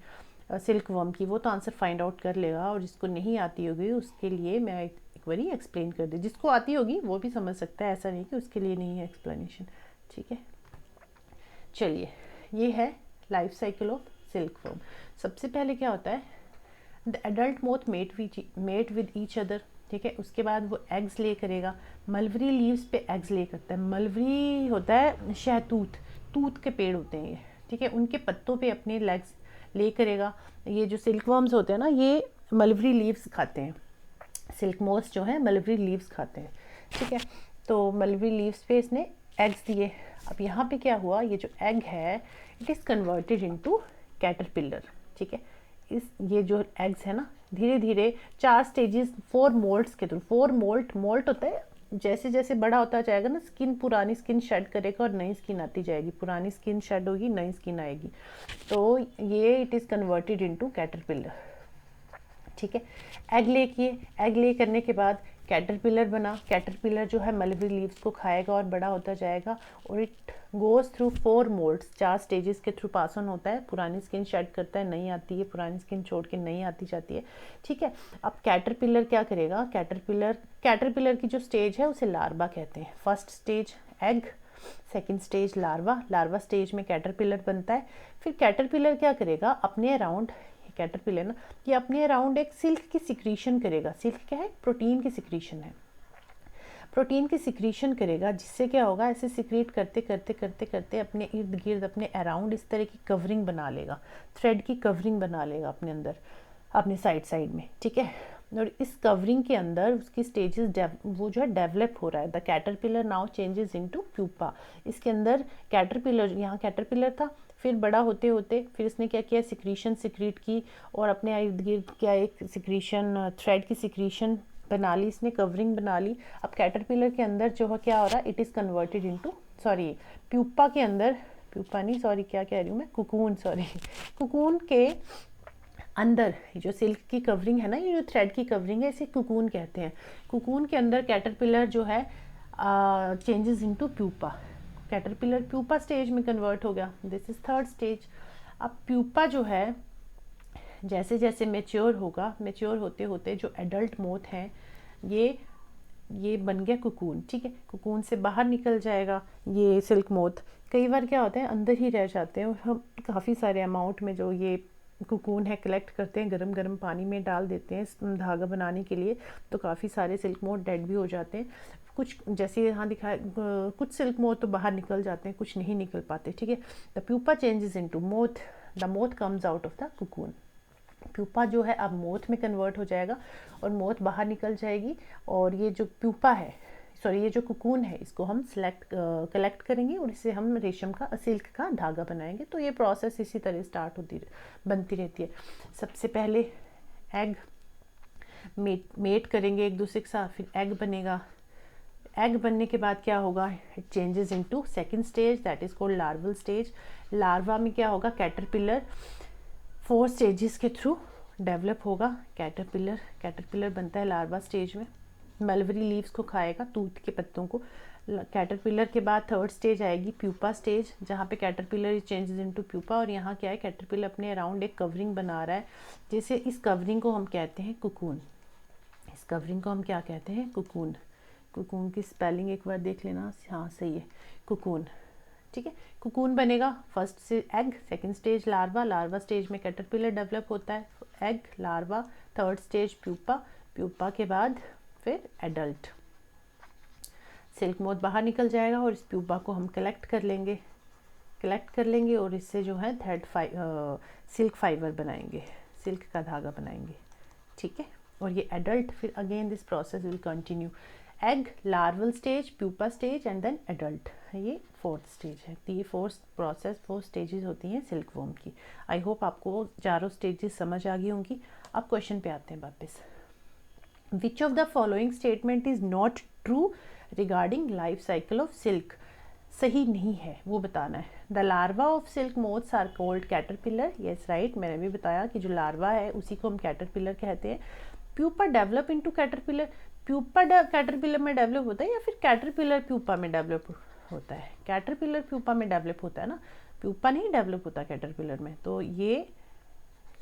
silk worm की, वो तो आंसर फाइंड आउट कर लेगा, और जिसको नहीं आती होगी उसके लिए मैं एक बारी एक्सप्लेन कर दी। जिसको आती होगी वो भी समझ सकता है, ऐसा नहीं कि उसके लिए नहीं है एक्सप्लेनेशन। ठीक है, चलिए, ये है life cycle of silk worm. सबसे पहले क्या होता है, the adult moth mate with each other. ठीक है, उसके बाद वो एग्स ले करेगा, मलबरी लीव्स पे एग्स ले करता है। मलबरी होता है शहतूत, तूत के पेड़ होते हैं ये। ठीक है, उनके पत्तों पे अपने लेग्स ले करेगा। ये जो सिल्क वर्म्स होते हैं ना, ये मलबरी लीव्स खाते हैं, सिल्क मोथ्स जो है मलबरी लीव्स खाते हैं। ठीक है, तो मलबरी लीव्स पे इसने एग्स दिए। अब यहाँ पे क्या हुआ, ये जो एग है it is converted into caterpillar. ठीक है, ये जो एग्स है ना, धीरे धीरे 4 स्टेजेस 4 मोल्ड्स के थ्रू, 4 मोल्ट होता है, जैसे जैसे बड़ा होता जाएगा ना, स्किन, पुरानी स्किन शेड करेगा और नई स्किन आती जाएगी, पुरानी स्किन शेड होगी, नई स्किन आएगी, तो ये it is converted into caterpillar. ठीक है, एग ले किए, एग ले करने के बाद कैटरपिलर बना। कैटरपिलर जो है मलबरी लीव्स को खाएगा और बड़ा होता जाएगा, और it goes through 4 moulds, 4 stages के थ्रू पास ऑन होता है। पुरानी स्किन शेड करता है, नई आती है, पुरानी स्किन छोड़ के नई आती जाती है। ठीक है, अब कैटरपिलर क्या करेगा, कैटरपिलर की जो स्टेज है उसे लार्वा कहते हैं। First stage egg, second stage larva stage में कैटरपिलर बनता है। फिर कैटरपिलर क्या करेगा, अपने अराउंड, कैटरपिलर ना, ये अपने अराउंड एक सिल्क की सिक्रीशन करेगा। सिल्क क्या है, प्रोटीन की सिक्रीशन है, प्रोटीन की सिक्रीशन करेगा, जिससे क्या होगा, ऐसे सिक्रीट करते करते करते करते अपने इर्द गिर्द, अपने अराउंड इस तरह की कवरिंग बना लेगा, थ्रेड की कवरिंग बना लेगा अपने अंदर, अपने साइड में। ठीक है, और इस कवरिंग के अंदर उसकी स्टेजेस वो जो है डेवलप हो रहा है। The caterpillar now changes into pupa. इसके अंदर कैटरपिलर, यहाँ कैटरपिलर था, फिर बड़ा होते होते फिर इसने क्या किया, सिक्रीशन सिक्रीट की, और अपने इर्द गिर्द क्या एक सिक्रीशन, थ्रेड की सिक्रीशन बना ली, इसने कवरिंग बना ली। अब कैटरपिलर के अंदर जो है क्या हो रहा है, it is converted into, sorry pupa के अंदर, प्यूपा नहीं, सॉरी क्या कह रही हूँ मैं, कुकून, सॉरी कुकून के अंदर जो सिल्क की कवरिंग है ना, ये जो थ्रेड की कवरिंग है, इसे कुकून कहते हैं। कुकून के अंदर कैटरपिलर जो है changes into pupa, caterpillar pupa stage में कन्वर्ट हो गया। This is 3rd stage. अब प्यूपा जो है जैसे जैसे मेच्योर होगा, मेच्योर होते होते जो एडल्ट मोथ हैं ये बन गया कुकून। ठीक है, कुकून से बाहर निकल जाएगा ये सिल्क मोथ। कई बार क्या होता है, अंदर ही रह जाते हैं, और हम काफ़ी सारे अमाउंट में जो ये कुकून है कलेक्ट करते हैं, गरम गरम पानी में डाल देते हैं धागा बनाने के लिए, तो काफ़ी सारे सिल्क मोथ डेड भी हो जाते हैं। कुछ जैसे यहाँ दिखाया, कुछ सिल्क मोथ तो बाहर निकल जाते हैं, कुछ नहीं निकल पाते। ठीक है, the pupa changes into moth, the moth comes out of the cocoon. Pupa जो है अब मोथ में कन्वर्ट हो जाएगा और मोथ बाहर निकल जाएगी, और ये जो प्यूपा है, सॉरी ये जो कुकून है, इसको हम कलेक्ट करेंगे और इससे हम रेशम का, सिल्क का धागा बनाएंगे। तो ये प्रोसेस इसी तरह स्टार्ट बनती रहती है। सबसे पहले एग मेट करेंगे एक दूसरे के साथ, फिर एग बनेगा। एग बनने के बाद क्या होगा, it changes into 2nd stage, that is called larval stage. Larva में क्या होगा, कैटरपिलर 4 स्टेजेस के थ्रू डेवलप होगा। कैटरपिलर बनता है लार्वा स्टेज में। मलबरी लीव्स को खाएगा, तूत के पत्तों को। कैटरपिलर के बाद थर्ड स्टेज आएगी प्यूपा स्टेज, जहाँ पे कैटरपिलर चेंजेस इनटू प्यूपा। और यहाँ क्या है, कैटरपिलर अपने अराउंड एक कवरिंग बना रहा है, जैसे इस कवरिंग को हम कहते हैं कुकून। इस कवरिंग को हम क्या कहते हैं, कुकून। कुकून की स्पेलिंग एक बार देख लेना, हाँ सही है, कुकून। ठीक है, कुकून बनेगा। फर्स्ट से egg, second stage larva, larva stage में कैटरपिलर डेवलप होता है, egg larva. Third stage pupa, pupa के बाद फिर एडल्ट। सिल्क मोथ बाहर निकल जाएगा और इस प्यूपा को हम कलेक्ट कर लेंगे और इससे जो है सिल्क फाइबर बनाएंगे, सिल्क का धागा बनाएंगे। ठीक है, और ये एडल्ट, फिर again this process will continue. Egg, larval stage, pupa stage and then adult, ये फोर्थ स्टेज है। तो ये फोर स्टेजेस होती हैं सिल्क वॉर्म की। आई होप आपको चारों स्टेजेस समझ आ गई होंगी। अब क्वेश्चन पे आते हैं वापस। Which of the following statement is not true regarding life cycle of silk? सही नहीं है वो बताना है। The larva of silk moths are called caterpillar, yes right, मैंने भी बताया कि जो लार्वा है उसी को हम कैटरपिलर कहते हैं। Pupa develop into caterpillar, pupa caterpillar में डेवलप होता है या फिर कैटरपिलर प्यूपा में डेवलप होता है? कैटरपिलर प्यूपा में डेवलप होता है ना, प्यूपा नहीं डेवलप होता कैटरपिलर में, तो ये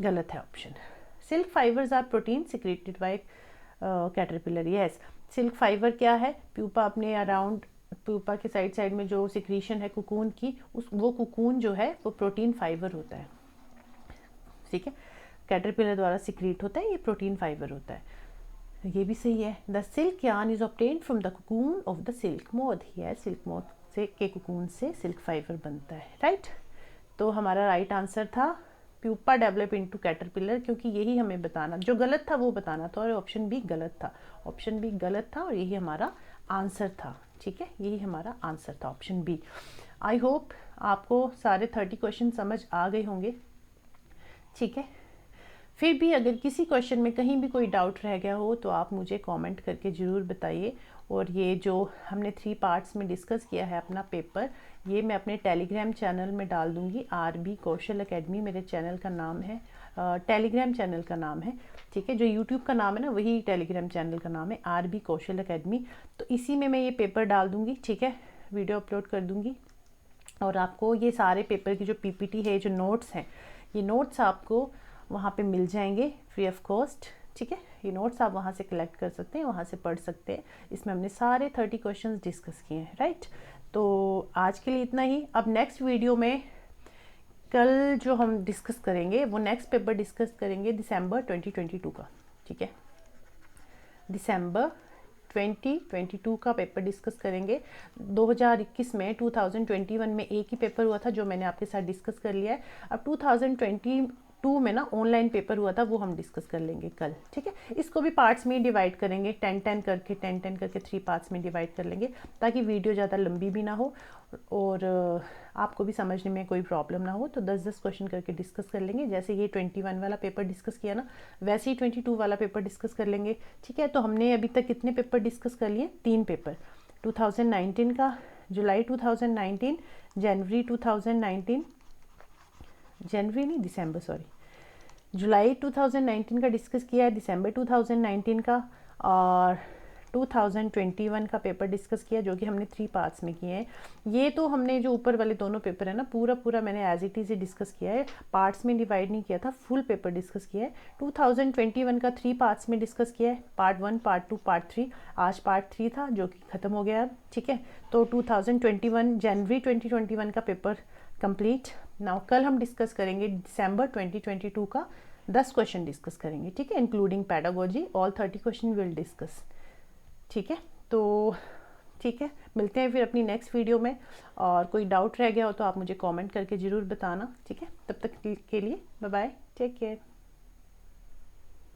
गलत है option. Silk fibres are protein secreted by caterpillar, yes. Silk fibre क्या है, प्यूपा अपने अराउंड, प्यूपा के साइड में जो सिक्रीशन है कुकून की, वो कुकून जो है वो प्रोटीन फाइबर होता है। ठीक है, कैटरपिलर द्वारा सिक्रीट होता है, ये प्रोटीन फाइबर होता है। ये भी सही है। The silk yarn is obtained from the cocoon of the silk moth, yes, silk moth से के कुकून से सिल्क फाइबर बनता है, राइट। तो हमारा राइट आंसर था प्यूपा डेवलप इनटू कैटरपिलर, क्योंकि यही हमें बताना, जो गलत था वो बताना था, और ऑप्शन बी गलत था, ऑप्शन बी गलत था, और यही हमारा आंसर था। ठीक है, यही हमारा आंसर था, ऑप्शन बी। आई होप आपको सारे 30 क्वेश्चन समझ आ गए होंगे। ठीक है, फिर भी अगर किसी क्वेश्चन में कहीं भी कोई डाउट रह गया हो तो आप मुझे कमेंट करके ज़रूर बताइए। और ये जो हमने 3 पार्ट्स में डिस्कस किया है अपना पेपर, ये मैं अपने टेलीग्राम चैनल में डाल दूँगी। RB कौशल एकेडमी मेरे चैनल का नाम है, टेलीग्राम चैनल का नाम है। ठीक है, जो यूट्यूब का नाम है ना, वही टेलीग्राम चैनल का नाम है, RB कौशल एकेडमी। तो इसी में मैं ये पेपर डाल दूँगी। ठीक है, वीडियो अपलोड कर दूँगी, और आपको ये सारे पेपर की जो PPT है, जो नोट्स हैं, ये नोट्स आपको वहाँ पे मिल जाएंगे फ्री ऑफ कॉस्ट। ठीक है, ये नोट्स आप वहाँ से कलेक्ट कर सकते हैं, वहाँ से पढ़ सकते हैं। इसमें हमने सारे 30 क्वेश्चंस डिस्कस किए हैं, राइट। तो आज के लिए इतना ही। अब नेक्स्ट वीडियो में कल जो हम डिस्कस करेंगे वो नेक्स्ट पेपर डिस्कस करेंगे दिसंबर 2022 का। ठीक है, दिसंबर 2022 का पेपर डिस्कस करेंगे। 2021 में 2021 में एक ही पेपर हुआ था जो मैंने आपके साथ डिस्कस कर लिया है। अब 2022 में ना ऑनलाइन पेपर हुआ था, वो हम डिस्कस कर लेंगे कल। ठीक है, इसको भी पार्ट्स में डिवाइड करेंगे, 10-10 करके 3 पार्ट्स में डिवाइड कर लेंगे, ताकि वीडियो ज़्यादा लंबी भी ना हो और आपको भी समझने में कोई प्रॉब्लम ना हो। तो 10-10 क्वेश्चन करके डिस्कस कर लेंगे। जैसे ये 21 वाला पेपर डिस्कस किया ना, वैसे ही 22 वाला पेपर डिस्कस कर लेंगे। ठीक है, तो हमने अभी तक कितने पेपर डिस्कस कर लिए? 3 पेपर। 2019 का, जुलाई 2019, जनवरी 2019, जनवरी नहीं दिसंबर, सॉरी, जुलाई 2019 का डिस्कस किया है, दिसंबर 2019 का, और 2021 का पेपर डिस्कस किया, जो कि हमने 3 पार्ट्स में किए हैं। ये तो हमने जो ऊपर वाले दोनों पेपर है ना, पूरा मैंने एज इट इज़ डिस्कस किया है, पार्ट्स में डिवाइड नहीं किया था, फुल पेपर डिस्कस किया है। 2021 का 3 पार्ट्स में डिस्कस किया है, पार्ट 1, पार्ट 2, पार्ट 3। आज पार्ट 3 था जो कि ख़त्म हो गया। ठीक है, तो 2021 जनवरी 2021 का पेपर कंप्लीट। नाउ कल हम डिस्कस करेंगे दिसंबर 2022 का 10 क्वेश्चन डिस्कस करेंगे। ठीक है, including pedagogy, all 30 question will discuss. ठीक है, तो ठीक है, मिलते हैं फिर अपनी नेक्स्ट वीडियो में। और कोई डाउट रह गया हो तो आप मुझे कमेंट करके ज़रूर बताना। ठीक है, तब तक के लिए बाय बाय, टेक केयर।